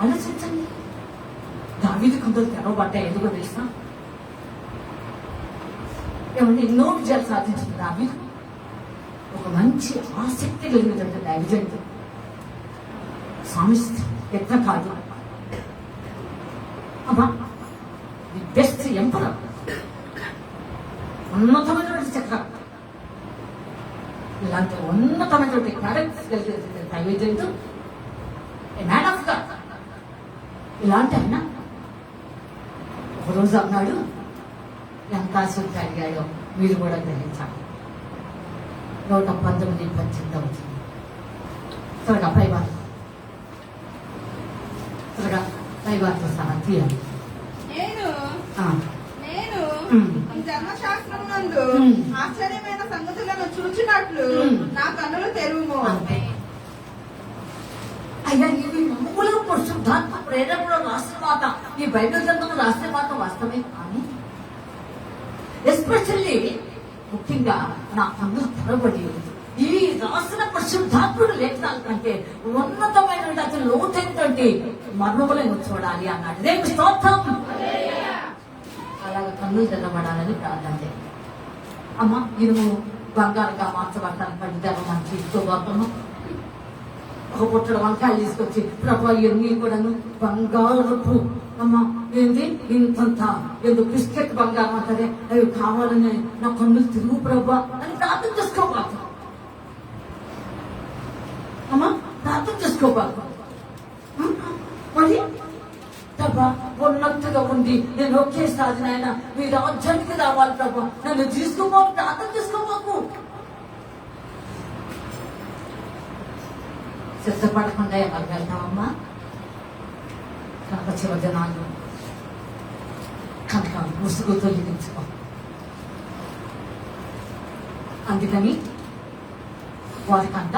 ఆలోచించండి, దావీదు కొందరు తెరవబడ్డాయి. ఎందుకో తెలుసా? ఏమంటే ఎన్నో విజయాలు సాధించిన దావీదు ఒక మంచి ఆసక్తి కలిగినటువంటి దైవజనుడు, సామిస్తి ఎట్లా కాదు, అమ్మా ది బెస్ట్ ఎంపరర్, ఉన్నతమైనటువంటి చక్రవర్తి, ఇలాంటి ఉన్నతమైనటువంటి క్యారెక్టర్స్ కలిగినటువంటి దైవజనుడు, ఏ మ్యాన్ ఆఫ్ గాడ్. ఇలాంటి ఆయన ఒకరోజు అన్నాడు, ఎంత ఆసక్తి అడిగాడో మీరు కూడా గ్రహించాలి. 119:18 వచ్చింది. త్వరగా పైవారితో సహా తీయాలి. నేను ఆ, నేను ఉమ్. ఈ ధర్మశాస్త్రం నందు ఉమ్. ఆశ్చర్యమైన సంగతులను చూచినట్లు ఉమ్. నా కన్నులు తెరువుము. అంతే. అయ్యా, ఇవి మామూలుగా పరిశుద్ధాత్మ ప్రేరణలో రాసిన మాట, ఈ బైబిల్ గ్రంథంలో రాసిన మాట వాస్తవమే. కానీ ఎస్పెషల్లీ ముఖ్యంగా నా కన్నులు తెరవబడి ఈ రాసిన పరిశుద్ధాత్ముడు లేఖనాల కంటే ఉన్నతమైన అతి లోతైనటువంటి మర్మములను చూడాలి అన్నాడు. రేపు స్తోత్రం. అలాగే కన్నులు తెరవబడాలని ప్రార్థన చేయాలి. అమ్మ, ఇనుము బంగారుగా మార్చబడతాను, పడిదాన్ని మనం తీసుకోబోతున్నాం. ఒక పుట్టడు వంకాయలు తీసుకొచ్చి, ప్రభా ఇవన్నీ కూడాను బంగారపు, అమ్మ ఏంటి ఇంతంత ఏదో బిస్కెట్ బంగారం అంటారే, అవి కావాలని నా కన్నులు తిరుగు ప్రభా అని ప్రార్థన చేసుకోబాకు. అమ్మా, ప్రార్థన చేసుకోబాకు. మరి ప్రభా ఉన్నట్టుగా ఉంది, నేను ఒకేసారి నాయన మీ రాజ్యానికి రావాలి ప్రభా, నన్ను తీసుకోబాకు, ప్రార్థన చేసుకోబాకు. సిద్ధపడకుండా ఎవరు వెళ్తామమ్మా? కనుక శివజనాలు కనుక ముసుగు తొలగించుకో. అందుకని వారికంట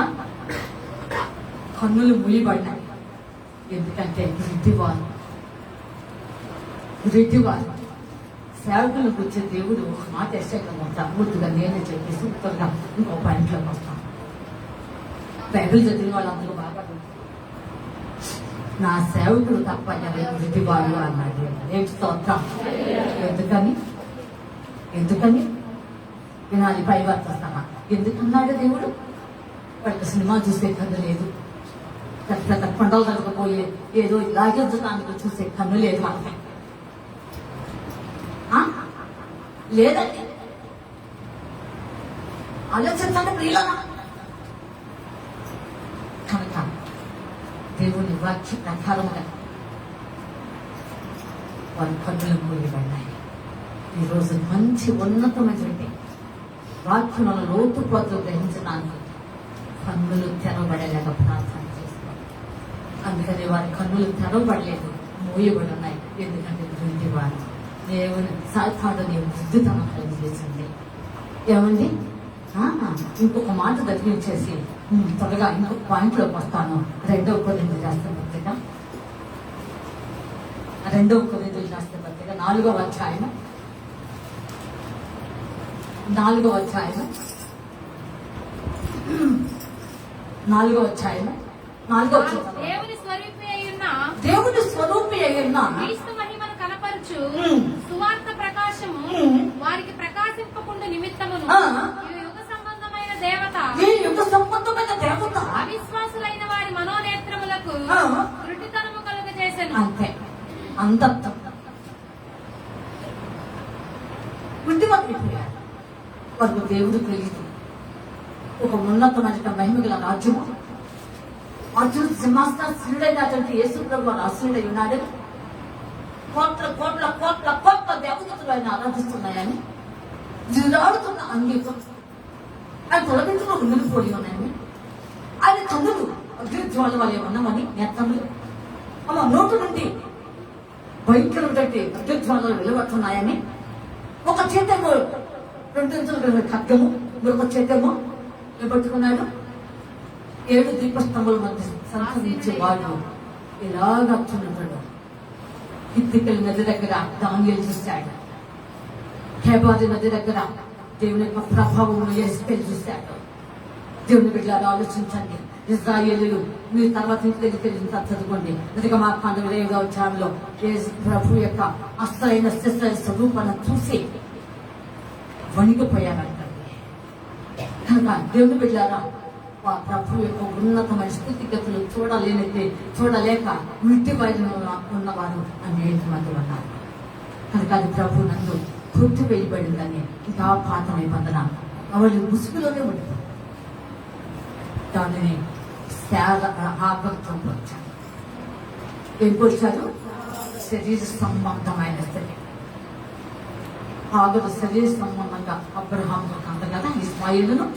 కన్నులు మూయబడినాయి. ఎందుకంటే రెడ్డివారు సేవకులకు వచ్చే దేవుడు ఒక మాట ఎస్టేట్లా పూర్తిగా నేనే చెప్పేసి త్వరగా ఇంకో పాయింట్లోకి వస్తాను. బైబిల్ చదివిన వాళ్ళందరూ బాగా నా సేవకుడు తప్ప రెడ్డివారు అన్నాడు. ఏంటి స్తోత్రం. ఎందుకని వినాలి. పైవార్త సహా ఎందుకన్నాడు దేవుడు? వాళ్ళకి సినిమా చూసే కన్ను లేదు, పెద్ద కొండలు కలగపోయే ఏదో లాగించడానికి చూసే కన్ను లేదు మనకి. లేదండి, ఆలోచించండి ప్రియులరా. కనుక దేవుని వాక్య ప్రకారముగా వారి కన్నులు మూయబడ్డాయి. ఈరోజు మంచి ఉన్నతమైనటువంటి వాక్యములను లోతుపాట్లు గ్రహించడానికి కన్నులు తెరవబడలేక ప్రార్థన చేస్తున్నారు. అందుకని వారి కన్నులు తెరవబడలేదు, మూయబడి ఉన్నాయి. ఎందుకంటే గురించి వారు దేవుని సాధారణ బుద్ధితనం కలిగించింది. ఏమండి, ఇంకొక మాట తగ్గించేసి త్వరగా ఇంకొక పాయింట్లోకి వస్తాను. 2వ కొరింథీయులకు రాసిన పత్రిక 4వ అధ్యాయం 4వ అధ్యాయం 4వ అధ్యాయం 4వ వచనం. దేవుని స్వరూపి అయ్యున్న క్రీస్తు మహిమను కనపరచు సువార్త ప్రకాశము వారికి ప్రకాశింపకుండా నిమిత్తమును ఈ యుగ సంబంధమైన దేవత అవిశ్వాసులైన వారి మనోనేత్రములకు త్రుటితనము కలుగజేసెను. అంతే, అంతంతం బుద్ధిమంతులైపోయారు. వారికి దేవుడు తెలియదు. ఒక ఉన్నతమైన మహిమగల రాజ్యము, అర్జున్ సింహాసనాశ్రుడైనటువంటి యేసు ప్రభు రాసుడై ఉన్నాడు. కోట్ల కోట్ల కోట్ల కోట్ల దేవతలు ఆయన ఆరాధిస్తున్నాయని జిరాడుతున్న అంగీకం ఆయన తొలగించులో ఉండిపోయి ఉన్నాయని, ఆయన కన్నులు అగ్నిజ్వాల వల్ల ఉన్నామని నేత్రములు, అమ్మ నోటు నుండి భయంకరమైనటువంటి విద్యుజ్వాలలు వెలువడుతున్నాయని, ఒక చేతేమో 2 ఇంచుల ఖడ్గము, మరొక చేతేమో నిలబెట్టుకున్నాడు. 7 దీపస్తంభాల మధ్య సంచరించేవాడు ఇలాగా చూడతాడు. హిత్తీయుల నది దగ్గర దానియేలు చూశాడు. హెబ్రోను నది దగ్గర దేవుని యొక్క ప్రభావం యెహెజ్కేలు చూశాడు. దేవుని బిడ్డలారా ఆలోచించండి. ఇశ్రాయేలీయులు మీరు తర్వాత ఇంటికి వెళ్ళిన చదువుకోండి. నిర్గమాకాండం 20వ అధ్యాయంలో ప్రభు యొక్క అసలైన శిశుల స్వరూపాన్ని చూసి వణికిపోయారంటండి. కనుక దేవుని బిడ్డలారా ఆ ప్రభు యొక్క ఉన్నతమైన స్థితిగతులు చూడలేక మృత్యు వైద్యం ఉన్నవారు అనేక మంది ఉన్నారు. కనుక అది ప్రభు నందు కొట్టి వేయబడిందని ఇంకా పాత నిబంధన అవళి ముసుగులోనే ఉంటుంది. దానిని ఆగత్వం వచ్చారు. ఏం పొడిచారు? శరీర సంబంధమైన స్థితి. ఆగదు శరీర సంబంధంగా అబ్రహాము అంత కదా ఇస్మాయిలును.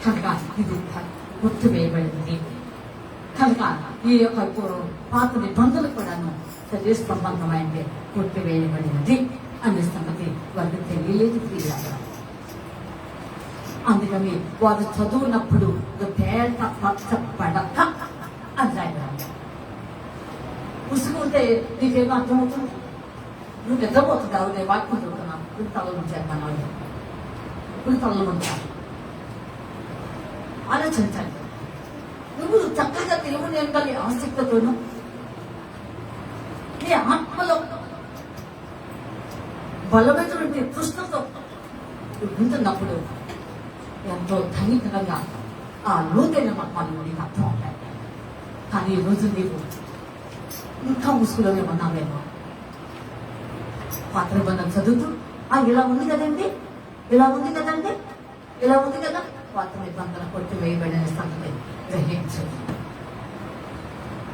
కనుక ఇది గుర్తు వేయబడింది. కనుక ఈ యొక్క పాత నిబంధనలు కూడాను శరీర సంబంధమైనది గుర్తు వేయబడినది అనే సంగతి వారికి తెలియలేదు. ప్రియులారా, అందుకని వారు చదువునప్పుడు పేట పచ్చ పడక అని రాయబడాలి. పుస్తకుంటే నీకేమో అర్థమవుతుంది? నువ్వు నిద్రపోతుంటావు. నేను వాక్యం చదువుతున్నాను. ఇప్పుడు తలలో ఉంచాను. ఇప్పుడు తలలో ఉంచాను. ఆలోచించండి. నువ్వు చక్కగా దేవుని యొక్క ఆసక్తితోనూ నీ ఆత్మలో బలమైనటువంటి కృష్ణతో ఉంటున్నప్పుడు ఎంతో ధనికంగా ఆ లోతైన మర్మాలు నీకు అర్థం అవుతాయి. కానీ ఈ రోజు నీవు ఇంకా ముసుగులోనే ఉన్నావేమో. పాత్ర బంధం చదువుతూ ఇలా ఉంది కదండి, ఇలా ఉంది కదండి, ఇలా ఉంది కదా. పాత్ర నిబంధన కొట్టి వేయబడిన సంగతి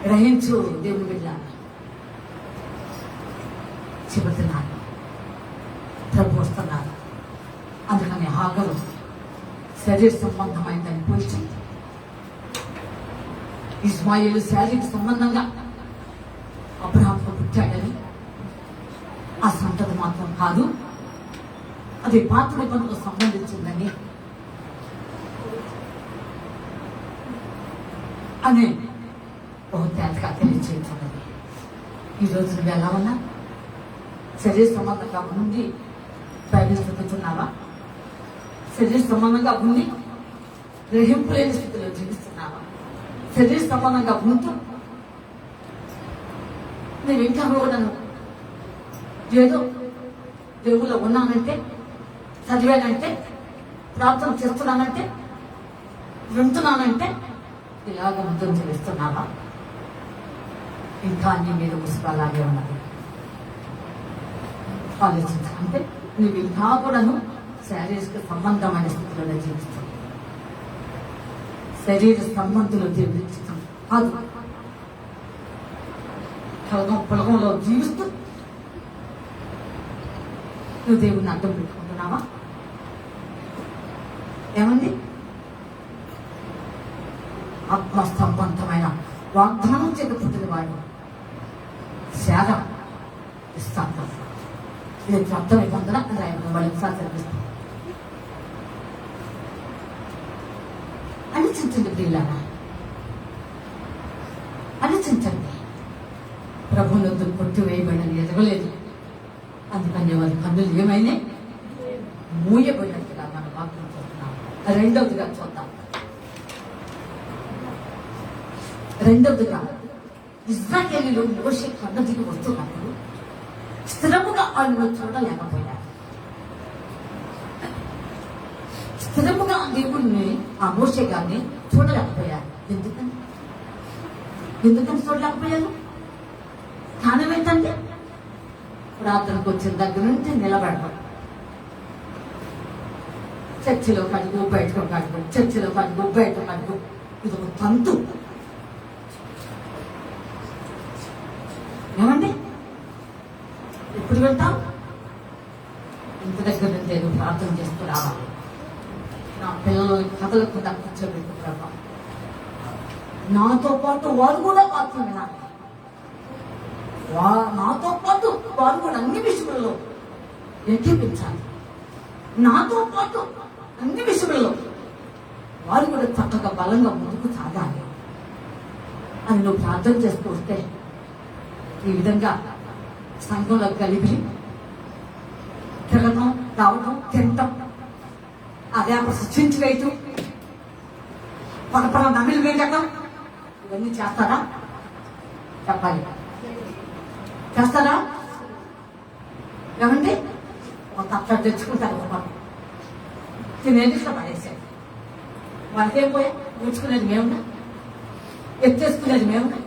గ్రహించు దేవుని బిడ్డ. చెబుతున్నాను, ప్రభు వస్తున్నారు. అందుకని హాగరు శరీర సంబంధమైందని పోల్చింది. ఇస్మాయిలు శారీరక సంబంధంగా అబ్రహాముకు పుట్టాడని, ఆ సంతతి మాత్రం కాదు, అది పాత నిబంధనకు సంబంధించిందని అని బహుతేతగా తెలియచేస్తున్నది. ఈరోజు నువ్వు ఎలా ఉన్నా? శరీర సంబంధంగా ఉండి బైబిల్ చదువుతున్నావా? శరీర సంబంధంగా ఉండి గ్రహింపు లేని స్థితిలో జీవిస్తున్నావా? శరీర సంబంధంగా ఉంటూ నేను ఇంకా కూడాను ఏదో దేవులో ఉన్నానంటే, చదివానంటే, ప్రార్థన చేస్తున్నానంటే, వింటున్నానంటే ఇలాగ ముద్రం చేస్తున్నావా? ఇంకా నీ మీద ముసుగాలాగే ఉన్నది. ఆలోచించాలంటే నువ్వు ఇంకా కూడాను శారీరక సంబంధమైన స్థితిలో జీవిస్తావు. శరీర సంబంధులు జీవిస్తాం కాదు, పొలగంలో జీవిస్తూ నువ్వు దేవుని అర్థం పెట్టుకుంటున్నావా? ఏమండి? ఆత్మస్తంభంతమైన వాగ్దానం చేత పుట్టిన వాడు సేవ ఇస్తాను. ఇది అర్థం అయిపోతుందా? వాళ్ళు చదివిస్తాం. ఆలోచించండి ప్రియులారా, ఆలోచించండి. ప్రభునందు కొట్టి వేయబడినది ఎదగలేదు. అందుకని వారి కన్నులు ఏమైనా మూయబడినట్టుగా మన వాక్యం చూస్తున్నాం. రెండవదిగా చూద్దాం. రెండవదిగా ఇశ్రాయేలీయులు మోషే కన్నదికి వస్తున్నప్పుడు స్థిరముగా ఆయన చూడలేకపోయారు. స్థిరముగా దేవుణ్ణి, ఆ మోషే గారిని చూడలేకపోయారు. ఎందుకని చూడలేకపోయారు? కారణం ఏంటంటే ప్రార్థనకు వచ్చిన దగ్గర నుంచి నిలబడతాం. చర్చిలో కడుగు, బయటకు కడుగు, చర్చిలో కడుగు, బయట కడుగు. ఇది ఒక తంతు. ఏమండి? ఎప్పుడు వెళ్తాం? ఇంటి దగ్గర నుంచి ఏదో ప్రార్థన చేస్తూ రావాలి. నా పిల్లలు కథలకుండా కూర్చోబెట్టు ప్రభావం. నాతో పాటు వారు కూడా వాక్యం వినాలి. నాతో పాటు వారు కూడా అన్ని విషయాల్లో ఎక్కిపించాలి. నాతో పాటు అన్ని విషయాల్లో వారు కూడా చక్కగా బలంగా ముందుకు సాగాలి అని నువ్వు ప్రార్థన చేస్తూ వస్తే ఈ విధంగా సంఘంలో కలిపి తిరగటం, రావటం, తినటం, అదే సృష్టించి వేయటం, పరపర నమిలి వేయటం, ఇవన్నీ చేస్తారా? చెప్పాలి. చేస్తారా? ఏమండి? ఒక అక్కడ తెచ్చుకుంటారు ఒక తినేది ఇట్లా పడేసాడు. వాళ్ళకేం పోయా? నేర్చుకునేది మేమున్నా, ఎత్తేసుకునేది మేమున్నా,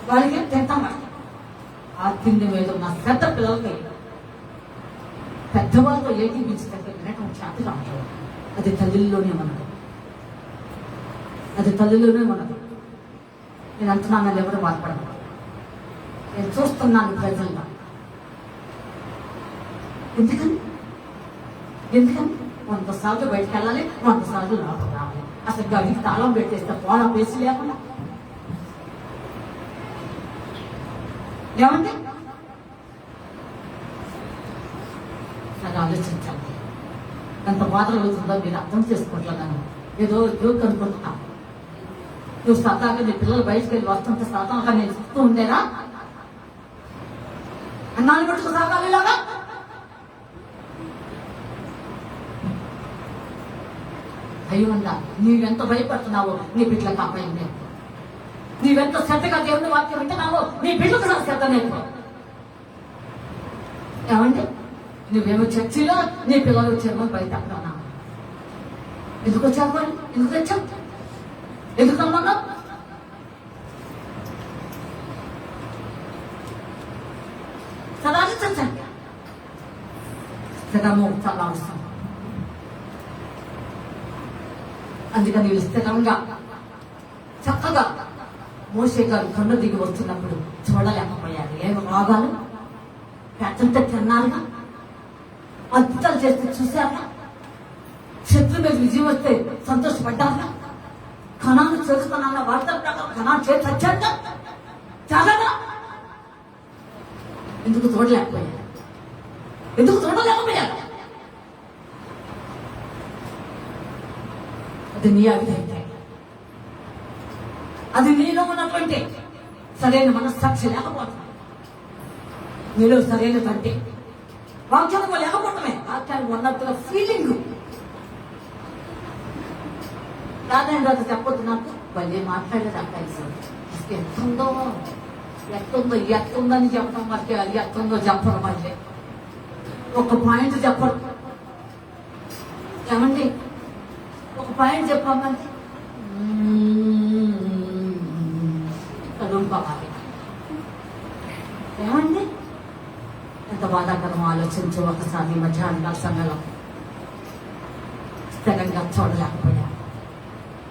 వాళ్ళకేం తింటాం. ఆ తిండి మీద ఉన్న శ్రద్ధ పిల్లలకి పెద్దవాళ్ళతో ఏకీపించడానికి వినటం చేత రావట్లేదు. అది తల్లిలోనే ఉన్నది, అది తల్లిలోనే ఉన్నది. నేను అంటున్నాను, ఎవరు బాధపడదు. నేను చూస్తున్నాను ప్రజల్లో. ఎందుకని 100 సార్లు బయటకు వెళ్ళాలి, 100 సార్లు లోపలికి రావాలి. అసలు గడికి తాళం పెట్టేస్తే పోలా పేసి లేకుండా ఏమండి? అది ఆలోచించండి. ఎంత బాధ అవుతుందో మీరు అర్థం చేసుకోవట్లేదని ఏదో జోక్ అనుకుంటున్నాం. నువ్వు సరదాగా నీ పిల్లలు బయటకు వెళ్ళి వస్తుంటే సరదాగా నేను చూస్తూ ఉండేరా? అన్నాన్ని పట్టుకు సాగాలి ఇలాగా? భయం ఉందా? నీవెంత భయపడుతున్నావో నీ బిడ్డలకు ఆ భయం లేదు. నీవెంత శ్రద్ధగా దేవుని వాక్యం వింటున్నావో నీ బిడ్డకు నా శ్రద్ధ లేదు. ఏమండి? నువ్వేమో చర్చిలో నీ పిల్లలు వచ్చామో బయట అక్కడ ఎందుకు వచ్చావు? ఎందుకు వచ్చావు? ఎందుకు రమ్మన్నావు? సదా చర్చండి. స్థిరము చాలా అవసరం. అందుకని నీవు స్థిరంగా చక్కగా మోషే గారు కొండ దిగి వస్తున్నప్పుడు చూడలేకపోయారు. ఏమి రోగాలు పెద్దంటే తిన్నారుగా, అద్భుతాలు చేస్తే చూశారుగా, శత్రు మీద విజయం వస్తే సంతోషపడ్డారుగా, కణాలు చేస్తున్నాన్న వార్తల ప్రకారం కణాలు చేసి వచ్చాక చాలాగా. ఎందుకు చూడలేకపోయారు? అది నీ అవిధేయత. అది నీలో ఉన్నటువంటి సరైన మనస్సాక్షి లేకపోవటం, నీలో సరైన తండ్రి వాక్యం లేకపోవటమే. వాక్యాన్ని ఉన్నట్టుగా ఫీలింగ్ రాదండి. అది చెప్పొద్దు నాకు మళ్ళీ మాట్లాడేది అక్కడ ఎత్తుందని చెప్పడం మళ్ళీ అది ఎత్తుందో చెప్పడం మళ్ళీ ఒక పాయింట్ చెప్పరు. ఏమండి? ఒక పాయింట్ చెప్పామంటే చదువుకోవాలి. ఏమండి? ఎంత బాధాకరం ఆలోచించు. ఒకసారి మధ్యాహ్నం సమయంలో స్థిరంగా చూడలేకపోయా.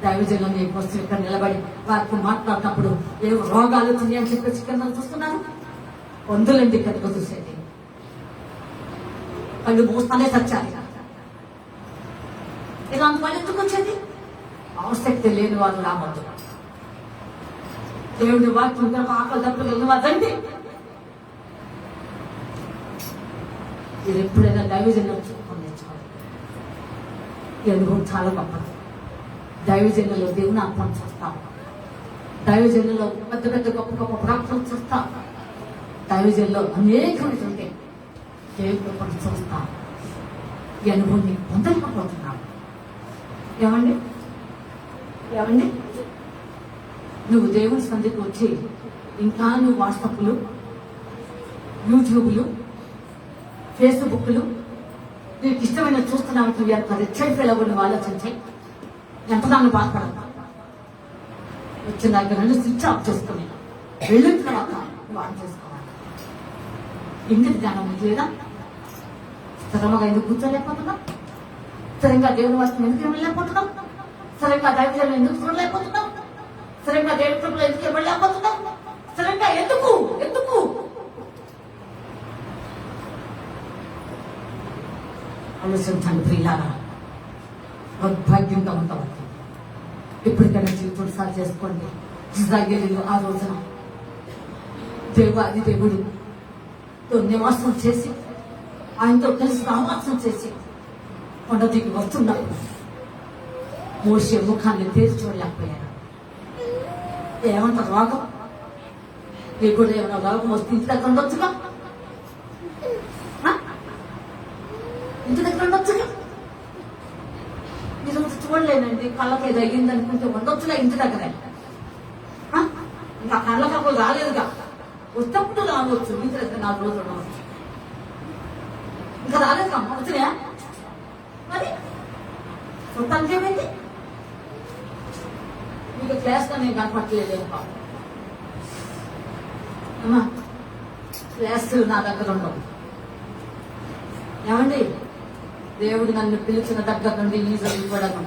దైవజనం నీకోసం ఇక్కడ నిలబడి వారితో మాట్లాడినప్పుడు ఏ రోగాలు అని చెప్పేసి కింద చూస్తున్నారు. వందులండి ఇక్కడికి చూసేది. వాళ్ళు మోస్తానే సచ్చాలి. ఇలాంటి వాళ్ళు ఎందుకు వచ్చేది? ఆసక్తి లేని వాళ్ళు రావద్దు. దేవుడి వాక్యం ఆకలి దప్పులు వద్దండి. మీరు ఎప్పుడైనా దైవజనం చూసుకొని తెచ్చుకోవాలి. ఈ అనుభవం చాలా గొప్పది. దైవజనులో దేవుని ఆత్మను చూస్తాం. దైవజనులో పెద్ద పెద్ద గొప్ప గొప్ప ప్రాప్తులు చూస్తాం. దైవజనులో అనేకమైనటువంటి దేవుని కృపను చూస్తాం. ఈ అనుభవాన్ని పొందలేకపోతున్నాం. ఏమండి? నువ్వు దేవుని సంధికి వచ్చి ఇంకా నువ్వు వాట్సాప్లు, యూట్యూబ్లు, ఫేస్బుక్లు నీకు ఇష్టమైన చూస్తున్నావు. రిచైఫీల్ అవ్వని ఆలోచించి ఎంత దాన్ని బాధపడతా వచ్చిన దగ్గర నుండి స్విచ్ ఆఫ్ చేసుకుని వెళ్ళిన తర్వాత నువ్వు ఆన్ చేసుకోవాలి. ఇంగిటి జ్ఞానం లేదా? స్థిరంగా ఎందుకు కూర్చోలేకపోతున్నావు? స్థిరంగా దేవుని వాక్యం ఎందుకు ఇవ్వలేకపోతున్నావు? స్థిరంగా దైవజనం ఎందుకు చూడలేకపోతున్నావు? స్థిరంగా దేవుని కృపలో ఎందుకు ఇవ్వలేకపోతున్నావు? స్థిరంగా ఎందుకు ఆలోచించండి ప్రియులారా. దౌర్భాగ్యంగా ఉంటాం. ఎప్పటికైనా జీవితం సార్ చేసుకోండి. ఇజ్రాయేలీలు ఆ రోజున దేవాది దేవుడితో నివాసం చేసి ఆయనతో కలిసి సహవాసం చేసి కొండ దిగి వస్తున్నప్పుడు మోషే ముఖాన్ని తెరిచి చూడలేకపోయాడు. ఏమంట రోగం? నీకు కూడా ఏమైనా రోగం వస్తే ఇంటి దగ్గర ఉండొచ్చుగా, ఇంటి దగ్గర ఉండొచ్చుగా. మీరు చూడలేనండి, కళ్ళకి ఏదో అయ్యింది అనుకుంటే ఉండొచ్చుగా ఇంటి దగ్గరే. ఇంకా కళ్ళకి అప్పుడు రాలేదుగా, వస్తప్పుడు రావచ్చు ఇంటి దగ్గర 4 రోజులు ఉండవచ్చు. ఇంకా రాలేదుగా వచ్చినా మరి చూడటానికి ఏమైంది? మీకు క్లాస్గా నేను కనపట్టలేదు అమ్మా, క్లాస్ నా దగ్గర ఉండవు. ఏమండి, దేవుడు నన్ను పిలిచిన దగ్గర నుండి ఈ చదువుకోవడం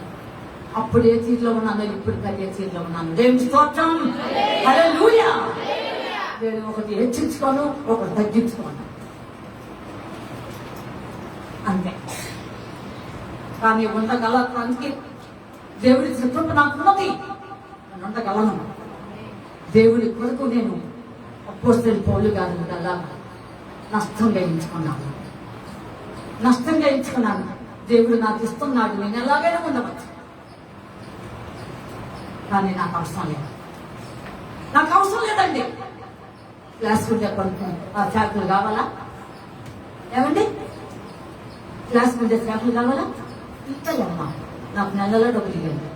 అప్పుడు ఏ తీరులో ఉన్నానో ఇప్పుడు అదే తీరులో ఉన్నాను. దేవుని స్తోత్రం, హల్లెలూయా. నేను ఒకటి హెచ్చించుకోను, ఒకటి తగ్గించుకోను, అంతే. కానీ ఉండగలటానికి దేవుడి కృప నాకున్నది, నేను ఉండగలను. దేవుడి కొరకు నేను అపోస్తలుడైన పౌలు గారి వల్ల నష్టంగా ఎంచుకున్నాను. దేవుడు నాకు ఇస్తున్నాడు, నేను ఎలాగైనా ఉండవచ్చు. కానీ నాకు అవసరం లేదండి. క్లాస్ ఉండే కొరకు ఆ ఫ్యాక్టరీలు కావాలా? ఏమండి, క్లాస్ ఉండే ఫ్యాక్టరీలు కావాలా? ఇస్తాయమ్మా, నాకు నెలలో డబ్బులు ఇవ్వండి,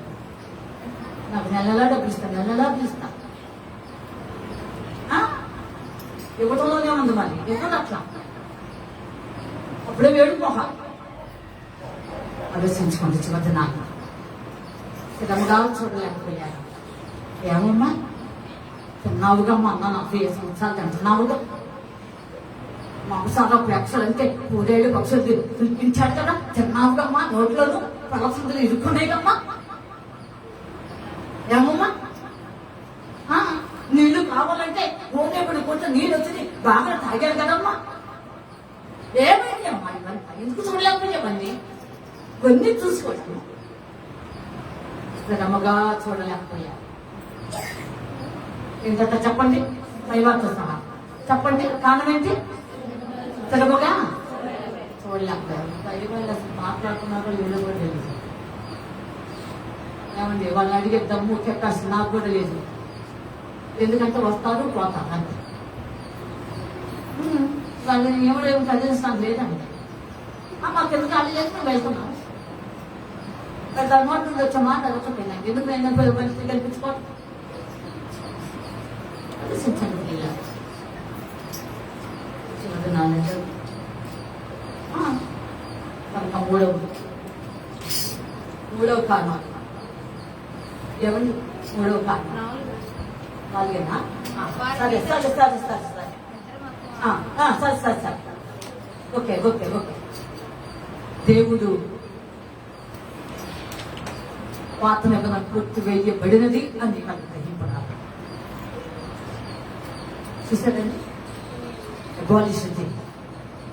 నాకు నెలలో డబ్బులు ఇస్తా. ఇవ్వటంలోనే ఉంది, మరి ఇవ్వదు అట్లా. అప్పుడే వేడుకోహ ఆలోచించుకోండి. చివరి నాకు స్థిరంగా చూడలేకపోయాను. ఏమమ్మా తిన్నావుగమ్మా అన్న, నాకు 5 సంవత్సరాలు తింటున్నావుగా. మాంసాల ప్రేక్షలు అంటే 3 పక్షులు పిలిపించాడు కదా, తిన్నావుగమ్మా, నోట్లోనూ పలసందులు ఇరుక్కున్నాయిగమ్మా. ఏమమ్మా నీళ్లు కావాలంటే ఓనేపడి కొంచెం నీళ్ళు వచ్చి బాగా తాగారు కదమ్మా. ఏమైంది అమ్మా ఇవన్నీ? ఎందుకు చూడలేకపోయామండి? కొన్ని చూసుకోండి, స్థిరముగా చూడలేకపోయా. ఏంటంటే చెప్పండి, పైవాతో సహా చెప్పండి, కారణం ఏంటి? స్థిరముగా చూడలేకపోయారు. పైవాళ్ళు అసలు మాట్లాడుతున్నారో ఏదో కూడా తెలియదు. ఏమండి, వాళ్ళని అడిగే దమ్ము కెక్కాల్సి నాకు కూడా లేదు. ఎందుకంటే వస్తారు పోతారు అంతే. వాళ్ళని ఏమో చదివిస్తాను లేదండి. మాకు ఎందుకు అది చేసి మేము వెళ్తున్నాం. ధర్మాటు నుండి వచ్చే మాట అదొకటేనండి. ఎందుకు నేను మంచి కల్పించుకోవాలి? ఆలోచించండి పిల్లలు. చివరి నాలుగు కనుక మూడవ కారణం ఏమండి? మూడవ కారణం వాళ్ళేనా? సరే. ఓకే. దేవుడు పాత నిబంధన పూర్తి వేయబడినది అని మనకు గ్రహింపడాలి. చూసారండి, అబాలిషన్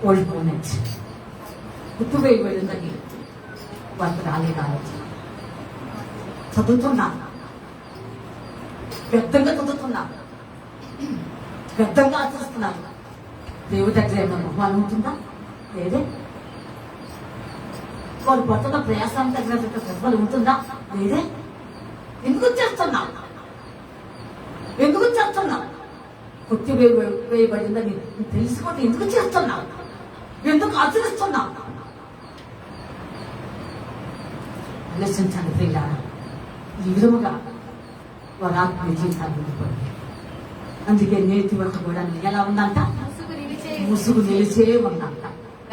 ఓల్డ్ కోనెట్ గుర్తు వేయబడిందని వాళ్ళకి రాలేదు ఆలోచన. చదువుతున్నా, వ్యర్థంగా చదువుతున్నాను, వ్యర్థంగా ఆచరిస్తున్నాను. దేవుడి దగ్గర ఏమన్నా బహుమానం ఉంటుందా? లేదే. వాళ్ళు పడుతున్న ప్రయాసానికి తగిన ప్రతిఫలం ఉంటుందా? లేదే. ఎందుకు చేస్తున్నావు? కొట్టి వేయబడిందని తెలుసుకోండి. ఎందుకు చేస్తున్నావు? ఎందుకు ఆచరిస్తున్నావు? ఆలోచించండి ప్రియులారా. ఈ విధముగా వారి ఆత్మీయ జీవితాలు ఉండిపోయింది. అందుకే నేటి వరకు కూడా ఎలా ఉందంట? ముసుగు నిలిచే ఉందంట.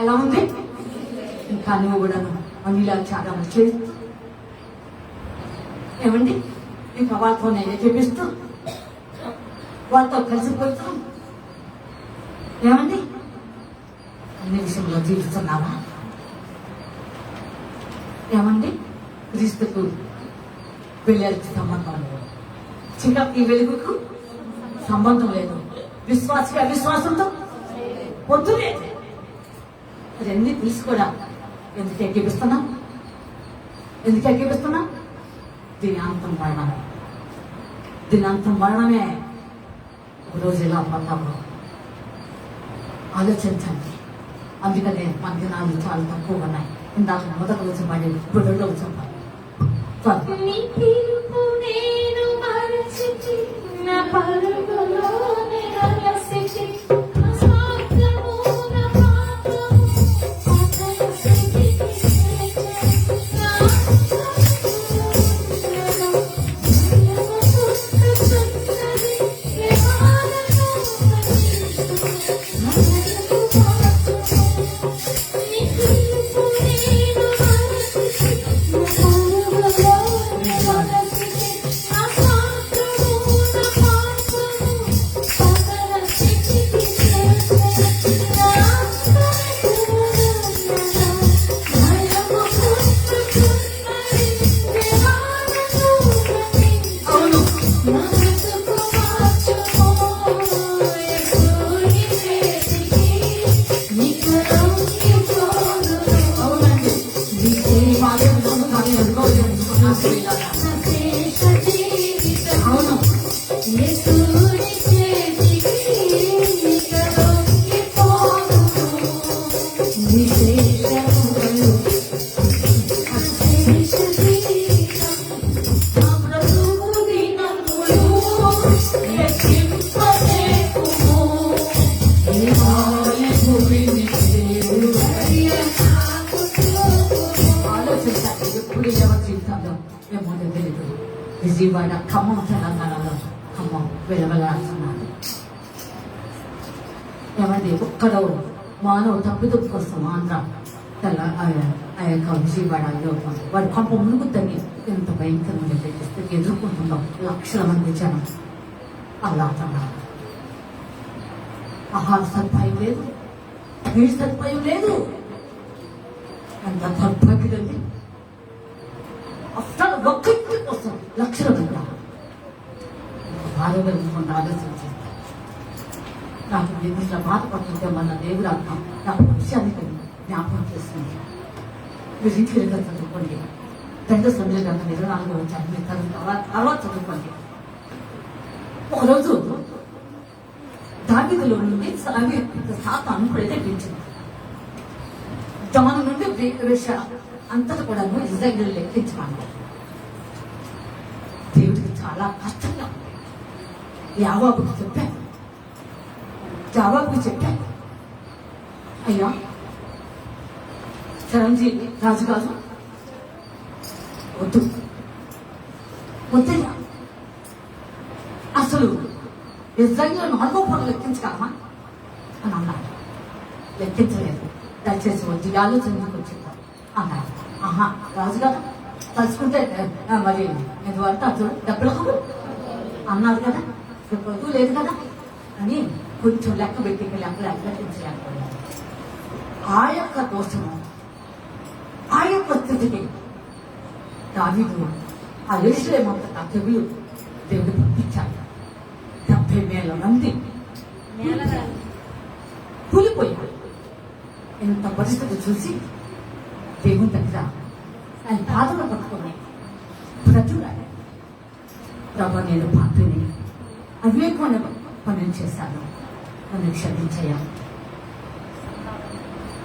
ఎలా ఉంది? ఇంకా నువ్వు కూడా అనిలాచారం చేస్తూ ఏమండి, ఇంకా వాళ్ళతోనే చూపిస్తూ వాళ్ళతో కలిసిపోతూ ఏమండి అన్ని విషయంలో జీవిస్తున్నావా? ఏమండి, క్రీస్తుకు పెళ్ళికి సంబంధం లేదు, చిన్నకి వెలుగుకు సంబంధం లేదు, విశ్వాసకి అవిశ్వాసంతో పొద్దు లేదు. అవన్నీ తీసుకోడా. ఎందుకు ఎక్కిపిస్తున్నా? దీని అంతం మరణమే. ఒకరోజు ఎలా పోతామో ఆలోచించండి. అందుకనే మన దినాలు చాలా తక్కువ ఉన్నాయి. ఇందాక మొదటి రోజు పడి ఇప్పుడు రెండో రోజు పడి నీ పిలుపు నేను మరచితి, నా పరుగులోనే అలసితి. నా స్వార్థము, నా పాపము, అతని స్థితికి చేర్చెను. నా ఆత్మను చుట్టుచున్నది, దేవాలను రక్షించు. నీ పిలుపు నేను మరచితి, నా పరుగులోనే అలసితి. నా స్వార్థము, నా పాపము, అతని స్థితికి చేర్చెను. నా ఆత్మను భయము పుట్టుచున్నది, దేవాలను రక్షించు. అవును. నా బ్రతుకు మార్చుకో, యేసుని చేతికి నీకు లొంగిపోదును. అవునండి. ఈ బాల్యంలోనూ కానీ అనుకోలేదు. నా శేష జీవితం అవును. యేసుని చేతికి నీకు లొంగిపోదును. నీ శేషములు శేష జీవితం నా బ్రతుకు దినములు లెక్కింపలేకుము. ఈ మాయ భూమిని దేవుడు ఆలోచించాలి. ఎప్పుడు ఎవరి జీవితంలో ఏమో తెలియదు. విజయవాడ ఖమ్మం తెలంగాణలో ఖమ్మం వెలవెలాడుతున్నాడు. ఏమండి ఒక్కడో మానవ తప్పిదం కోసం ఆంధ్ర ఆ యొక్క విజయవాడలో వాడి కొంప మునుగుద్దని ఎంత భయంకరమైన పరిస్థితి ఎదుర్కొంటున్నాం. లక్షల మంది జనం అలాడుతున్నారు. ఆహార సదుపాయం లేదు, నీటి సదుపాయం లేదు. అంత దౌర్భాగ్యుడండి. అసలు ఒక్క ఇంటి కోసం లక్షల మంది బాధపడుకుంటూ ఆలోచించారు. నాకు ఇట్లా బాధపడుతుంటే మన దేవుడు అర్థం నాకు విషయాన్ని జ్ఞాపకం చేస్తుంది. మీరు ఇంటికి వెళ్ళి చదువుకోండి. 2 సమయంలో గంట 24 వచ్చారు. మీరు తర్వాత చదువుకోండి. ఒకరోజు దావీదులో నుండి సాతాను ప్రేరేపించింది. దాని నుండి వేష అంతటా కూడా ఇజ్రాయేలు లెక్కించమన్నారు. దేవుడికి చాలా కష్టంగా ఉంది. యావాబుకి చెప్పాను, అయ్యా చిరంజీవి రాజుగారు వద్దయ్యా, అసలు ఇజ్రాయేలు 4వ పొర లెక్కించగలమా అని అన్నాడు. లెక్కించలేదు. దయచేసి వచ్చి ఆలోచనకు వచ్చిందా అన్నాడు. ఆహా రాజుగారు తలుచుకుంటే మరి ఎందువరకు అసలు డబ్బులకు అన్నారు కదా, ఇప్పుడు లేదు కదా అని కొంచెం లెక్క పెట్టి లెక్కించలేకపోయాడు. ఆ యొక్క దోషము, ఆ యొక్క స్థితికి దావీదు ఆ యెరూషలేమంతటా తెగులు దేవుడు పంపించాడు. 70,000 మంది కూలిపోయాడు. ఇంత పరిస్థితి చూసి దేవుని దగ్గర ఆయన పాదలు పట్టుకుని బ్రతులాడు. ప్రభు నేను పాపిని, అవివేకమైన పనులు చేశాను, నన్ను క్షమించయ్యా.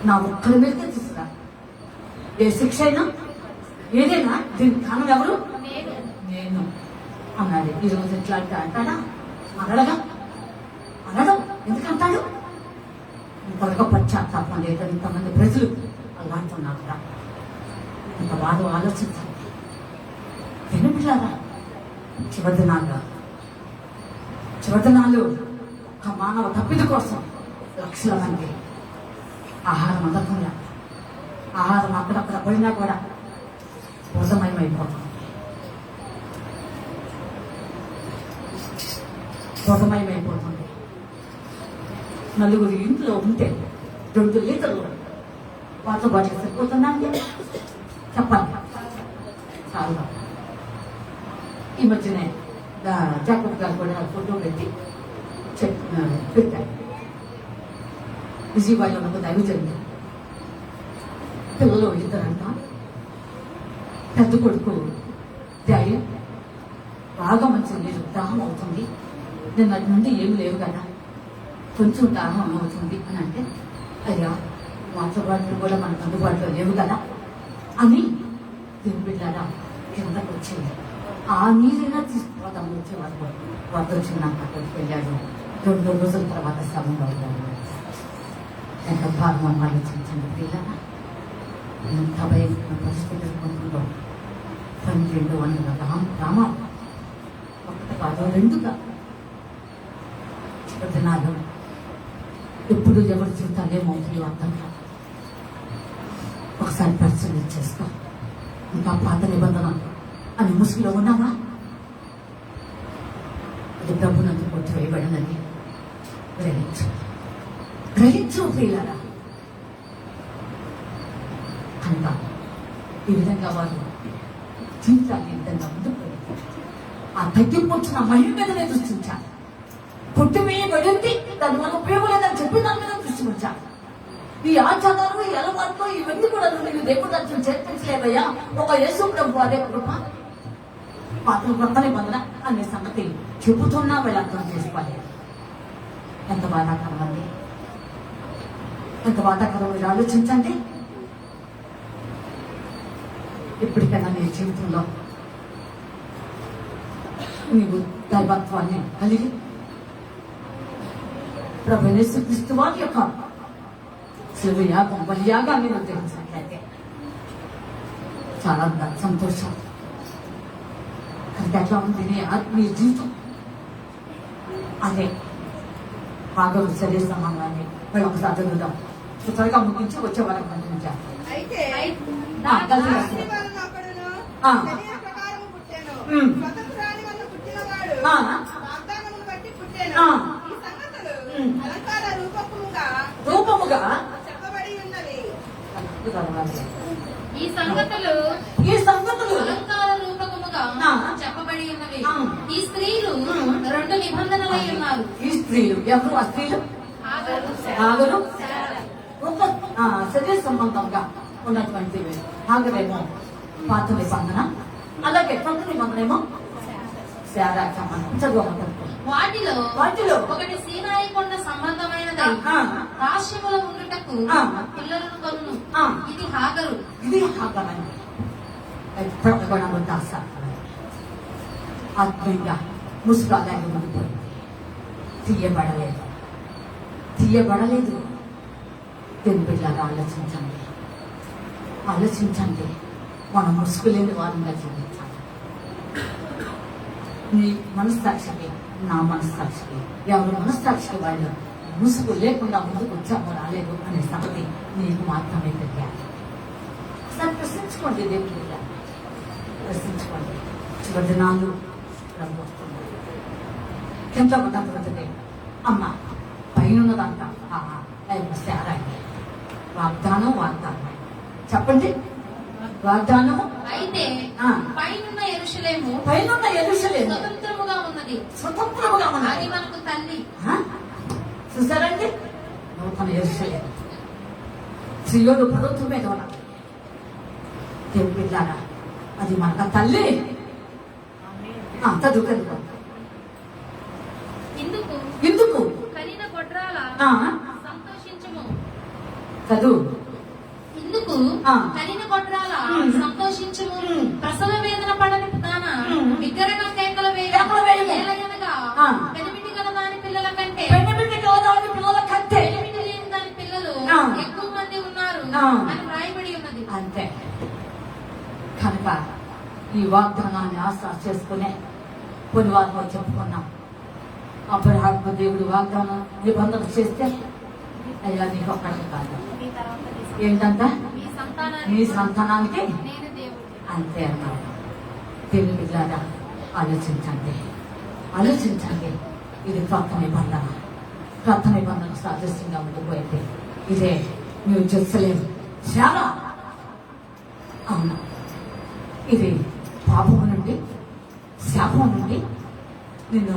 నా ఒక్కరి మీద తీసుకురా. ఏ శిక్ష అయినా ఏదైనా దీనికి కారణం ఎవరు? నేను అన్నాడు. ఈరోజు ఎట్లా అంటాడా? అనడగా అనడం ఎందుకంటాడు? ఇంతవరకు పశ్చాత్తాపం లేదని ఇంతమంది ప్రజలు అలా అంటున్నారు కదా. ఇంత బాధ ఆలోచించాలి. వినిపిల్లారా? చివరినాలు ఒక మానవ తప్పిద కోసం లక్షల మంది ఆహారం అందకుండా, ఆహారం అక్కడక్కడ పడినా కూడా బోధమయమైపోతుంది. నలుగురు ఇంట్లో ఉంటే 2 లీటర్లు వాటర్ బాటిల్ సరిపోతుందా అంటే చెప్పండి. చాలుగా ఈ మధ్యనే జాగ్రత్త గారు కూడా ఫోటో పెట్టి పెట్టారు. విజయవాడలో ఒక దైవజనుడు పిల్లలు 2 పెద్ద కొడుకు డాడీ బాగా మంచి నీరు దాహం అవుతుంది, నిన్నటి నుండి ఏమి లేవు కదా, కొంచెం దాహం అవుతుంది అని అంటే, అయ్యా వాటర్ బాటిల్ కూడా మనకు అందుబాటులో లేవు కదా అని దేవుని బిడ్డలారా కిందకు వచ్చింది. ఆ నీరైనా తీసుకుపోదాం వచ్చే వరకు వద్ద వచ్చినాక అక్కడికి వెళ్ళాడు. 2 రోజుల తర్వాత సమయంలో ఎంత భాగం ఆలోచించండి పిల్లరా, ఎంత భయంకర పరిస్థితులు కొంటుందో. 1200 గ్రామాలు, ఒకటి కాదు 2 కాదు. దినాలు ఎప్పుడు ఎవరి జీవితాలు ఏమవుతాయో అర్థం కాదు. ఒకసారి పరిశీలన చేసుకో. ఇంకా పాత నిబంధన అని ముసుగులో ఉన్నావా? అది ప్రభునందు కొట్టి వేయబడినది. గ్రహించు ప్రియులారా. కనుక ఈ విధంగా వారు జీవితాన్ని ఈ విధంగా ముందుకు వెళ్తారు. ఆ తగ్గింపుచ్చిన మహిళ మీదనే దృష్టించాలి. పుట్టివేయబడింది, దాని వల్ల ఉపయోగం లేదని చెప్పి దాని మీద దృష్టి ఉంచాలి. ఈ ఆచారాలు, ఈ అలవాట్లు ఇవన్నీ కూడా నువ్వు దేవుడు దాన్ని చేర్పించలేవయ్యా. ఒక యేసు ప్రభు అదే కృప పాత్ర కొత్త నిబంధన అనే సంగతి చెబుతున్నా వీళ్ళు అర్థం చేసుకోవాలి. ఎంత బాధాకరం అండి, ఎంత బాధాకరం. మీరు ఆలోచించండి. ఇప్పటికైనా నీ జీవితంలో నీవు దైవత్వాన్ని కలిగి ప్రభు యేసుక్రీస్తు వారి యొక్క శిలువ యాగం, బలియాగాన్ని నిర్వహించినట్లయితే చాలా సంతోషం. కనుక ఎట్లా ఉంది నీ ఆత్మీయ జీవితం? అదే ఆగరు శరీర సమానాన్ని వీళ్ళు ఒకసారి చదువుదాం. త్వరగా ముగించి వచ్చే వరకు కనిపించారు. అయితే ఆ, కలిసి దాని రాస్తాం. వలన ఒకడును ఆ. శరీర ప్రకారము పుట్టెను. ఉమ్. స్వతంత్రాన్ని వలన పుట్టినవాడు ఆ. వాగ్దానమును బట్టి పుట్టెను. ఆ. ఈ సంగతులు ఉమ్. అలంకార రూపకముగా రూపముగా చెప్పబడి ఉన్నవి. ఈ సంగతులు ఈ సంగతులు అలంకార రూపకముగా ఆ. చెప్పబడి ఉన్నవి. ఆ. ఈ స్త్రీలు 2 నిబంధనలై ఉన్నారు. ఈ స్త్రీలు ఎవరు? ఆ స్త్రీలు ఆగరు ఒక శరీర సంబంధంగా ఉన్నటువంటి ఆగరేమో పాత నిబంధన, అలాగే కొత్త నిబంధన ఏమో శారా సంబంధం. చదువు. వాటిలో ఒకటి సీనాయి కొండ సంబంధమైనదై ఆ. రాష్ట్రములో ఉండుటకు ఆ. పిల్లలను కలును. ఆ. ఇది హాగరు. ఇది ఆగమని ప్రకటన ఆత్మీయంగా ముసుగాలని ఉండిపోయింది. తీయబడలేదు. దేవుని బిడ్డలారా ఆలోచించండి. మనం ముసుగు లేని వారంగా జీవించాలి. నీ మనస్సాక్షికి, నా మనస్సాక్షికి, ఎవరి మనస్సాక్షికి వాళ్ళు ముసుగు లేకుండా ముందుకు వచ్చామో రాలేదు అనే సంగతి నీకు మాత్రమే తెలియాలి. ఒకసారి ప్రశ్నించుకోండి. దేవుని బిడ్డ ప్రశ్నించుకోండి. చివరి దినాలు ప్రభు వస్తుంది. ఎంత ఉన్నది అమ్మ పైనదంట శారా వాగ్దానం చెప్పండి. వాగ్దానము అయితే ఆ. పైనున్న యెరూషలేము పైనున్న యెరూషలేము స్వతంత్రముగా ఉన్నది. స్వతంత్రముగా అది ఉన్నది. మనకు తల్లి. చూసారండి, నూతన యెరూషలేము సియోను పర్వతం మీద ఉన్నది. దేవుని బిడ్డలారా, అది మనకు తల్లి. చదువుకనుకో. ఎందుకు కనిన గొడ్రాల సంతోషించుము. చదువు. ఇందుకు ఆ. కనిన గొడ్రాల సంతోషించుము. ఉమ్. ప్రసవ వేదన పడని దాన బిగ్గరగా కేకల కేకలు వేయము. వేయనగా ఆ. పెనిమిటి గల దాని పిల్లల కంటే పెన్నబిడ్డ గోదావరి పిల్లల కంటే పెనిమిటి లేని దాని పిల్లలు ఆ. ఎక్కువ మంది ఉన్నారు ఆ. అని వ్రాయబడి ఉన్నది. అంతే. కనుక ఈ వాగ్దానాన్ని ఆశ చేసుకునే కొన్ని వారిలో చెప్పుకున్నాం. అబ్రహాము దేవుడు వాగ్దానం నిబంధన చేస్తే, అయ్యా నీకు ఒక్కటి కాదు, ఏంటంట నీ సంతానానికి నేను దేవుడు. అంతే అన్నారు. దేవుని బిడ్డలారా ఆలోచించండి. ఇది కొత్త నిబంధన సాదృశ్యంగా ఉండిపోయింది. ఇదే నువ్వు చేస్తలేదు చాలా. అవును, ఇది పాపము నుండి, శాపం నుండి నిన్ను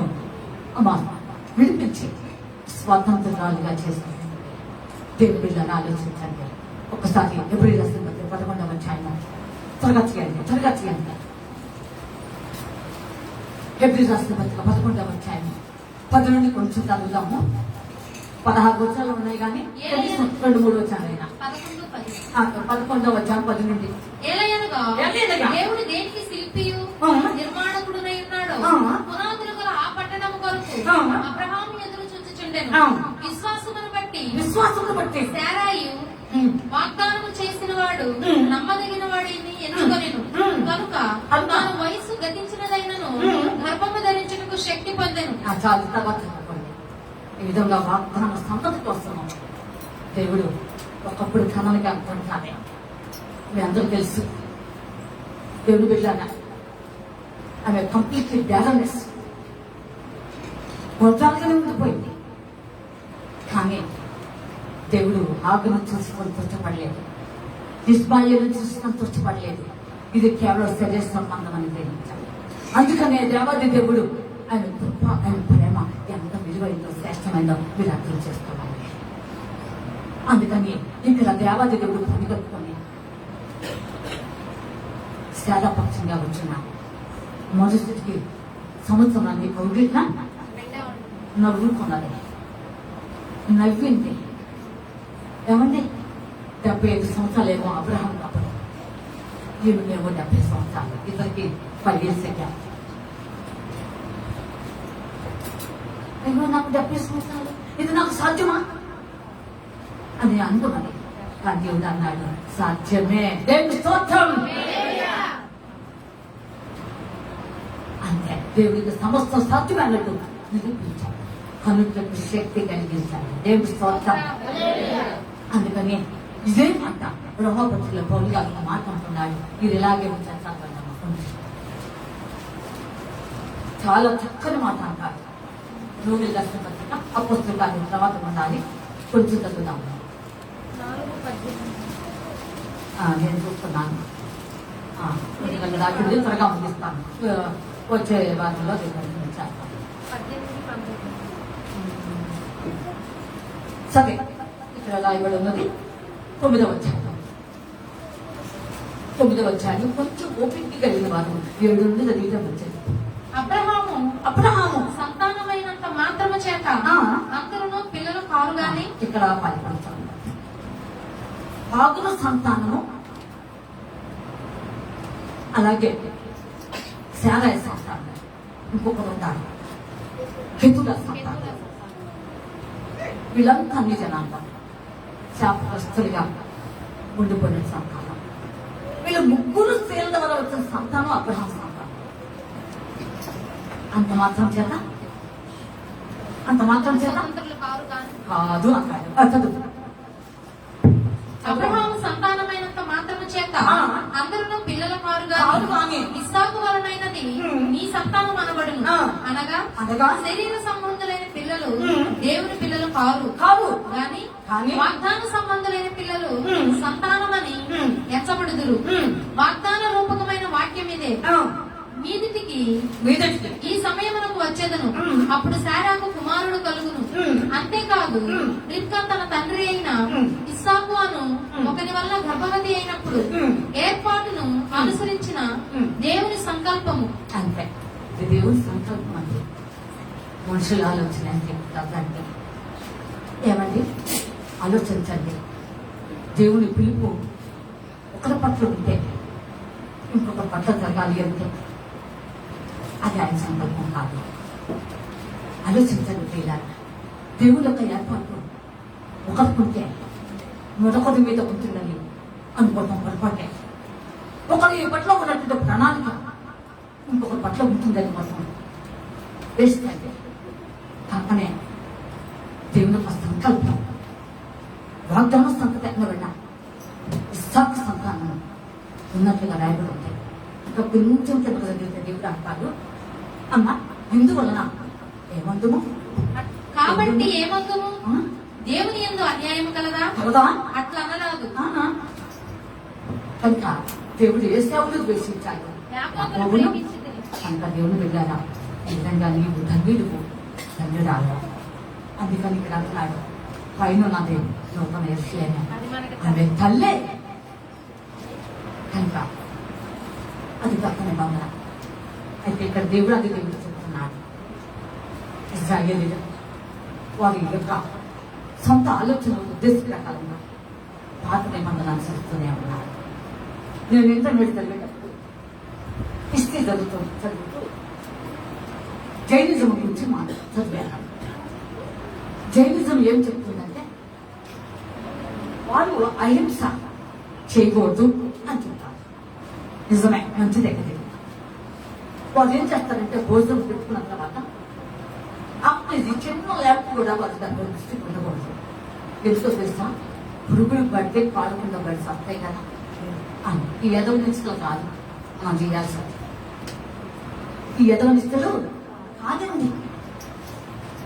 విడిపించి స్వాతంత్రాలుగా చేసింది. దేవుని బిడ్డలను ఆలోచించండి. ఒక్కసారి ఎబ్రిల్ రాసిన పత్రిక 11వ అధ్యాయం త్వరగా చేయండి. ఎబ్రిల్ రాసిన పత్రిక 11వ అధ్యాయం 10 నుండి కొంచెం చదువుదాము. 16 వచనాలు ఉన్నాయి కానీ కొంచెం 2-3 వచ్చాను అయినా 11వ వచ్చాను 10 నుండి. ఏలయనగా ఏలయనగా దేవుడు దేనికి శిల్పియు నిర్మాణకుడునై ఉన్నాడు. పునాదులు గల ఆ పట్టణము కొరకు అబ్రహాము ఎదురు చూచుచుండెను. విశ్వాసమును బట్టి శారాయు వాగ్దానము చేసిన వాడు నమ్మదగిన వాడిని ఎంచుకొనెను. కనుక తాను వయసు గతించినదైనను గర్భము ధరించుటకు శక్తి పొందెను. చాలు తర్వాత ఈ విధంగా వాగ్దాన సంతతి కోసం దేవుడు ఒకప్పుడు కణానికి అనుకుంటానే. మీ అందరూ తెలుసు దేవుడు బిడ్డలాగా ఆమె కంప్లీట్లీ బ్యాలెన్స్ మొత్తాలుగానే ఉండిపోయింది. కానీ దేవుడు ఆగును చూసి సంతోషపడలేదు, ఇస్మాయిలును చూసి సంతోషపడలేదు. ఇది కేవలం శరీర సంబంధం అని గ్రహించాలి. అందుకనే దేవాది దేవుడు ఆయన కృప, ఆయన ప్రేమ ఎంత విలువైందో శ్రేష్టమైందో మీరు అర్థం చేసుకోవాలి. అందుకని ఇక్కడ దేవాది దేవుడు పనిగట్టుకొని శాదాపక్షంగా వచ్చిన మొదటికి సంవత్సరాన్ని కౌగిలిన నవ్వుకున్నది, నవ్వింది. ఏమండి 75 సంవత్సరాలు ఏమో అబ్రహాం అప్పుడు, ఈమెమో 70 సంవత్సరాలు, ఇద్దరికి 5 years గ్యాప్. అయ్యో నాకు 70 సంవత్సరాలు, ఇది నాకు సాధ్యమా అని అనుకున్నది. కానీ దేవుడు అన్నాడు సాధ్యమే. దేవుని స్తోత్రం. అంతే, దేవుడికి సమస్తం సాధ్యమే అన్నట్టు నిరూపించాడు, కనులకు శక్తి కలిగించాడు. దేవుడి స్తోత్రం. అందుకని ఇదే మాట బ్రహ్మపత్రిలో పౌలు గారు మాట్లాడుతున్నాడు. ఇది ఇలాగే ఉంటారు. చాలా చక్కని మాట అంటారు. నూనె దర్శన పత్రిక అపోస్తుల కార్యం తర్వాత ఉండాలి. కొంచెం చదువుదాము. నేను చూస్తున్నాను. రాత్రి త్వరగా ముగిస్తాను. వచ్చే వారంలో సరే, ఇక్కడ రాయబడి ఉన్నది 9వ అధ్యాయం. 9వ అధ్యాయం కొంచెం ఓపిక కలిగిన వారు 7 నుండి చదివితే వచ్చేది. అబ్రహాము సంతానమైనంత మాత్రము చేత అందరూ పిల్లలు కారు గాని. ఇక్కడ పరిపంచాలి. ఆగుల సంతానము, అలాగే శారాయ సంతానం, ఇంకొకరు ఉంటారు హితుల సంతానం. వీళ్ళంతా అన్ని జనాంగం శాపగ్రస్తులుగా ఉండిపోయిన సంతానం. వీళ్ళు ముగ్గురు స్త్రీల ద్వారా వచ్చిన సంతానం అబ్రహాం సంతానం. అంత మాత్రం చేత కాదు అన్నాడు. చదువు. అబ్రహాము సంతానమైనంత మాత్రము చేత అందరూ పిల్లల కారుగాని ఇస్సాకు వలనైనది నీ సంతానం అనబడును. అనగా శరీర సంబంధులైన పిల్లలు దేవుని పిల్లలు కారు గాని వాగ్దాన సంబంధులైన పిల్లలు సంతానమని ఎంచబడుదురు. వాగ్దాన రూపకమైన వాక్యం ఇదే. మీదిటికి ఈ సమయమునకు వచ్చేదను, అప్పుడు శారాకు కుమారుడు కలుగును. అంతేకాదు రిబ్కా తన తండ్రి అయిన ఇస్సాకు అను ఒకని వల్ల గర్భవతి అయినప్పుడు ఏర్పాటును అనుసరించిన దేవుని సంకల్పము. అంతే, దేవుని సంకల్పం అంటే మనుషుల ఆలోచన అంటే ఏమండి ఆలోచించండి. దేవుని పిలుపు ఒకరి పట్ల ఉంటే ఇంకొక పట్ల జరగాలి అంటే అది ఆయన సంకల్పం కాదు. ఆలోచించండి పిల్లలు. దేవుని యొక్క ఏర్పాటు ఒకరికుంటే మరొకరి మీద ఉంటుందని అనుకోవడం పొరపాటే. ఒకరి పట్ల ఉన్నటువంటి ప్రణాళిక ఇంకొకరి పట్ల ఉంటుందని కోసం వేస్తుంది. కాకనే దేవుని యొక్క సంకల్పం వాగ్దాన సంతతి వెళ్ళా ఇస్సాకు సంతానం ఉన్నట్లుగా రాయబడి ఉంటాయి. ఇంకా కొంచెం చెప్పగలిగితే దేవుడు అంటారు, అమ్మ ఇందువలన ఏమందుము కాబట్టి ఏమందుము దేవుని యందు అన్యాయం కలదా అట్లా అనరాదు. కనుక దేవుడు ఏ సేవలు ద్వేషించాడు కనుక దేవుని వెళ్ళారా ఈ విధంగా నీవు ధన్యుడువు ధన్యుడాలా. అందుకని ఇక్కడ అంటున్నాడు పైన నాది లోకం ఎర్షి అని ఆమె తల్లే కనుక అది తప్పని భావన. అయితే ఇక్కడ దేవుడు అది దేవుడు చెప్తున్నాడు ఇశ్రాయేలీయులు వారి యొక్క సొంత ఆలోచన ఉద్దేశ ప్రకారంగా పాత నిబంధనలు అనుసరిస్తూనే ఉన్నారు. నేను ఇంటర్మీడియట్ చదివేటప్పుడు హిస్టరీ చదువుతూ జైనిజం గురించి చదివాను. జైనిజం ఏం చెప్తుందంటే వాళ్ళు అహింస చేయకూడదు అని చెప్తారు. నిజమే, మంచిదే కదా. వాళ్ళు ఏం చేస్తారంటే భోజనం పెట్టుకున్న తర్వాత ఇది చిన్న ల్యాప్ కూడా వాళ్ళు దాని దృష్టి ఉండకూడదు. ఎందుకో తెలుసా, పురుగులు పడితే పాడకుండా పడి వస్తాయి కదా అని. ఈ యదవనిస్తులు కాదు మనం చేయాల్సింది. ఈ యదవనిస్తులు కాదండి,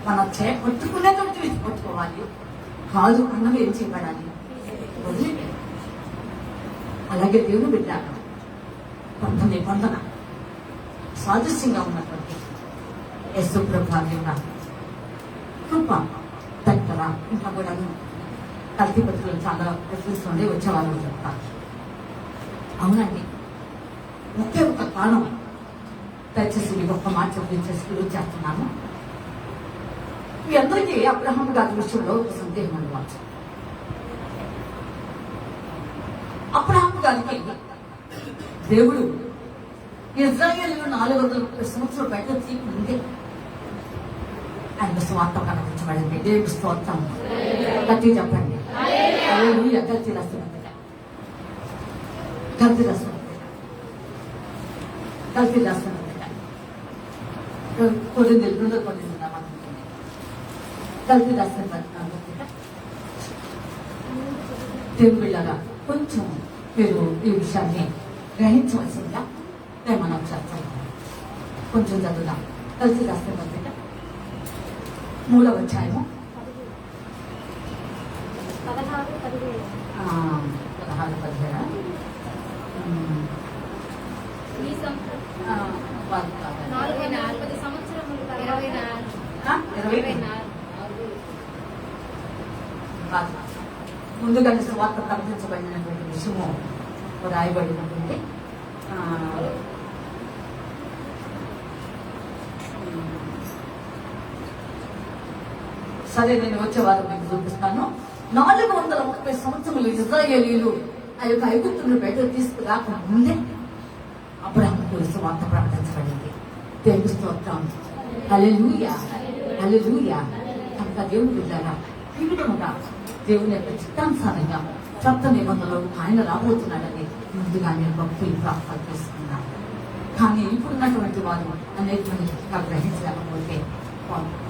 మనం పట్టుకునేటువంటి విధి పట్టుకోవాలి. కాదు అన్నవి ఏం చేయబడాలి, వదిలిపెట్టాలి. అలాగే దేవుని బిడ్డాను కొంత నిబంధన సాదృశ్యంగా ఉన్నటువంటి యేసు ప్రభు కృప దగ్గర ఇంకా కూడా కల్తీ పత్రికలు చాలా ప్రశ్నిస్తుండే వచ్చేవాళ్ళు చెప్తారు. అవునండి, ఒకే ఒక కారణం. దయచేసి మీకు ఒక్క మాట చెప్పేసి చేస్తున్నాను. మీ అందరికీ అబ్రహాం గారి విషయంలో ఒక సందేహం అనవచ్చు. అబ్రహాం గారికి దేవుడు ఇజ్రాయేలు 430 సంవత్సరాలు బయట ముందే ఆయన స్వార్థ కనిపించబడింది. దేవుడి స్తోత్రం. గట్టి చెప్పండి. గల్తీ రాస్తున్నది కొన్ని తెలుగులో కొన్ని గల్తీ రాస్తున్న దేవుళ్ళగా కొంచెం మీరు ఈ విషయాన్ని గ్రహించవలసిందిగా నేను మనం చేస్తాను. కొంచెం చదువుదాం. కలిసి రాస్తే పత్రిక 3వ అధ్యాయము 16-17. ఈ సంవత్సరం 40 సంవత్సరములు 24 ముందుగానే సువార్త ప్రకటించబడినటువంటి విషయము రాయబడి ఉంటుంది. సరే, నేను వచ్చేవారు మీకు చూపిస్తాను. 430 సంవత్సరములు ఇశ్రాయేలీయులు ఆ యొక్క ఐగుప్తును బయటకు తీసుకురాక ముందే అబ్రహాముకు సువార్త ప్రకటించబడింది. దేవుని స్తోత్రం. హల్లెలూయా, హల్లెలూయా. కనుక దేవుని బిడ్డలారా, ఈ విధముగా దేవుని యొక్క చిత్తానుసారంగా కొత్త నిబంధనలు ఆయన రాబోతున్నాడని ముందుగానే భక్తులు ప్రార్థన చేసుకున్నారు. కానీ ఇప్పుడున్నటువంటి వారు అనేక గ్రహించలేకపోతే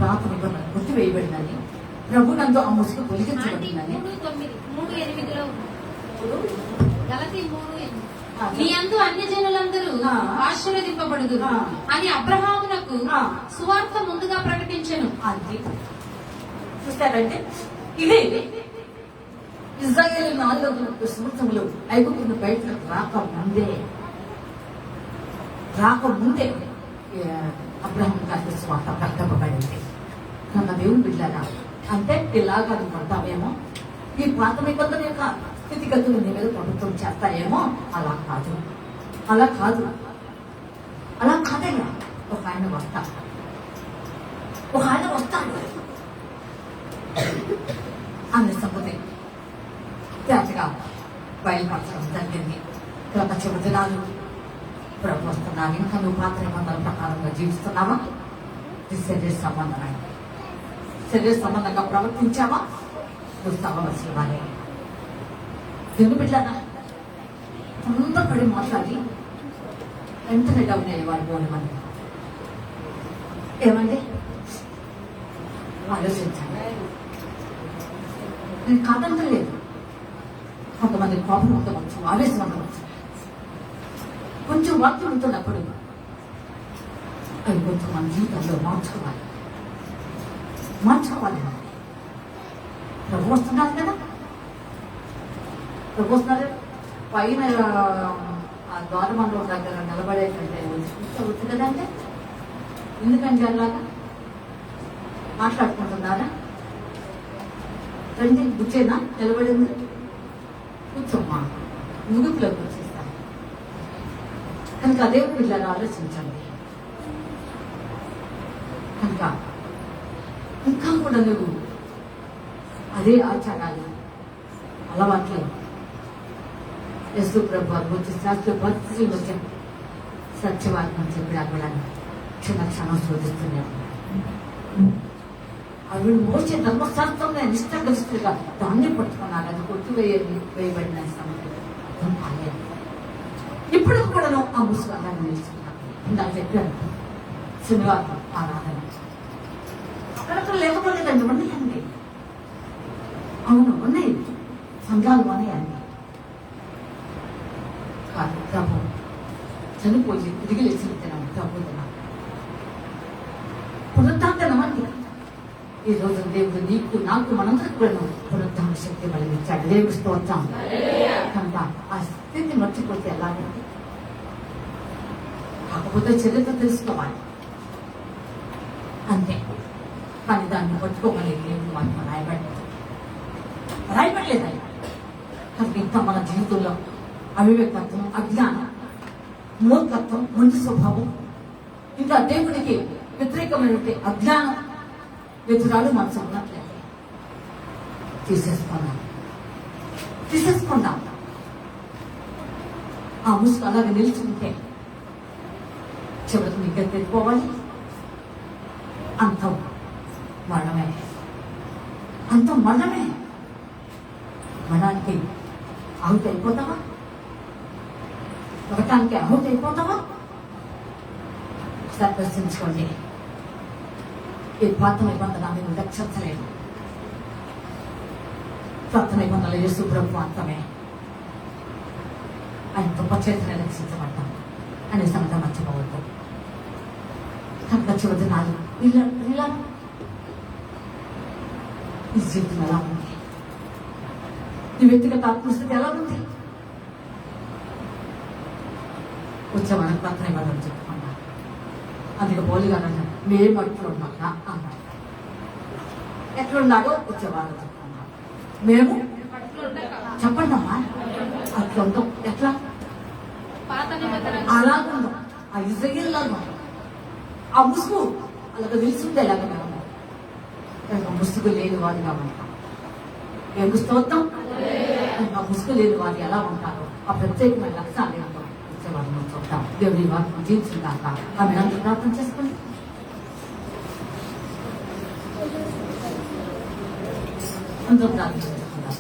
పాత నిబంధన కొట్టివేయబడిందని, ప్రభునందు ఆ ముసుగు తొలగించబడిందని. 3:8 మీ అందు అన్య జనులందరూ ఆశీర్వదింపబడుదు అని అబ్రహామునకు సువార్త ముందుగా ప్రకటించెను. అది చూస్తారంటే ఇదే ఇశ్రాయేలు 430 సంవత్సరములు ఐగుప్తును బయటకు రాకముందే అబ్రహాం గారి స్వార్థ ప్రకటింపబడింది. కనుక దేవుని బిడ్డలారా, అంటే ఇలాగా నువ్వు అంటావేమో, ఈ ప్రాథమిక యొక్క స్థితిగతులు నీ మీద ప్రభుత్వం చేస్తాయేమో. అలా కాదు, అలా కాదు, అలా కాదయ్యా. ఒక ఆయన వస్తాడు అనే సంగతి తేటగా బయలుపరచడం జరిగింది. గత చివరి దినాలు ప్రభు వస్తున్నాను. ఇంకా నువ్వు పాత నిబంధనల ప్రకారంగా జీవిస్తున్నావా? శరీర సంబంధం, శరీర సంబంధంగా ప్రవర్తించావా? నువ్వు సవలసిన వారే. తెలుగు బిడ్డనా తొందరపడి మాట్లాడి వెంటనే డౌన్ అయ్యేవారు పోనివ్వండి. ఏమండి, ఆలోచించండి. నేను కాదంటలేదు. కొంతమంది కోపం ఉండవచ్చు, ఆవేశం ఉండవచ్చు. కొంచెం వాక్యం ఉంటున్నప్పుడు అది కొంచెం మన జీవితంలో మార్చుకోవాలి. ప్రభు వస్తున్నారు కదా, ప్రభు వస్తున్నారు. పైన ఆ ద్వారమంలో దగ్గర నిలబడేటంటే వచ్చి కదా. అంటే ఎందుకంటే అలాగా మాట్లాడుకుంటున్నారా? రండి, కూర్చేనా నిలబడింది? కూర్చోమ్మా, ముగుపులోకి వచ్చేస్తాను. కనుక అదే పిల్లలు ఆలోచించండి. కనుక ఇంకా కూడా నువ్వు అదే ఆచారాలు అలవాట్లు యేసు ప్రభు గురించి శాస్త్ర పరిస్థితులు వచ్చాను సత్యవాదం చెప్పినా కూడా క్షణక్షణం శోధిస్తున్నాను. అవి మోసే ధర్మశాస్త్రంలో నిష్ఠగరిస్తుగా దాన్ని పట్టుకున్నారు. అది వేయబడిన సమయంలో అర్థం కాలేదు. ఇప్పుడు కూడా ఆ ముసుగాన్ని నిలుస్తున్నాను. ఇందాక చెప్పాను శనివారం ఆరాధన అక్కడక్కడ లేకపోలేదండి, ఉన్నాయండి. అవును ఉన్నాయి, సంఘాలు ఉన్నాయండి. కాదు ప్రభు చనిపోయి తిరిగి లేచిన దినం ప్రభు దినం పునరుద్ధానం అండి. ఈ రోజు దేవుడు నీకు నాకు మనందరికి కూడా పునరుద్ధాన శక్తి మళ్ళీ ఇచ్చాడు. దేవుడు స్తోత్రం. కనుక ఆ స్థితిని మర్చిపోతే ఎలాగండి? కాకపోతే చరిత్ర తెలుసుకోవాలి అంతే. కానీ దాన్ని పట్టుకోగలిగే దేవుడు మనకు రాయబడలేదు ఆయన. కనుక ఇంకా మన జీవితంలో అవివేకత్వం, అజ్ఞానం, మూర్ఖత్వం, మొండి స్వభావం, ఇంకా దేవుడికి వ్యతిరేకమైనటువంటి అజ్ఞానం, వ్యతిరాలు మనసు ఉన్నట్లయితే తీసేసుకున్నాం. ఆ ముసుగు అలాగే నిలుచుకుంటే చివరికి మీకు తెచ్చిపోవాలి. అంతం మరణమే. మరణానికి ఆహుతి అయిపోతావా? ఒకటానికి ఆహుతి అయిపోతావా? ఒకసారి ప్రశ్నించుకోండి. ఈ పాత నిబంధన మీరు రక్షించలేదు. కొత్త నిబంధనలు యేసు ప్రభు అంతమే. ఆయన గొప్ప చేతిని రక్షించబడ్డాం అనే సంగతి మర్చిపోవద్దు. కనుక చివరి నాలు ఇలా ఈ జీవితం ఎలా ఉంది? నీ వ్యక్తిగత ఆత్మస్థితి ఎలా ఉంది? వచ్చే మనకు కొత్త నిబంధన చెప్పుకున్నా. అందుకే బోలిగా మేము అట్లున్నాక అన్నారు. ఎట్లున్నాడో వచ్చేవాళ్ళు చెప్పుకున్నాం. మేము చెప్పండి అమ్మా, అట్లుంటాం. ఎట్లా? పాత నిబంధన అలాగుందాం. ఆ ఇజ్రాయేల్ లాగా ఆ ముసుగు అలాగ నిలిచింది. ఎలాగ ముసుగు లేని వాడిగా ఉంటాం. మేము స్తోత్రం. ఆ ముసుగు లేని వారు ఎలా ఉంటారో ఆ ప్రత్యేకమైన లక్ష్యాలు ఏంటో వచ్చేవాళ్ళని చూద్దాం. దేవుడి వారిని జీవించిందాక ఆమె అందరూ ప్రార్థన చేసుకోండి. అందరూ ప్రార్థన చేసుకుందాం.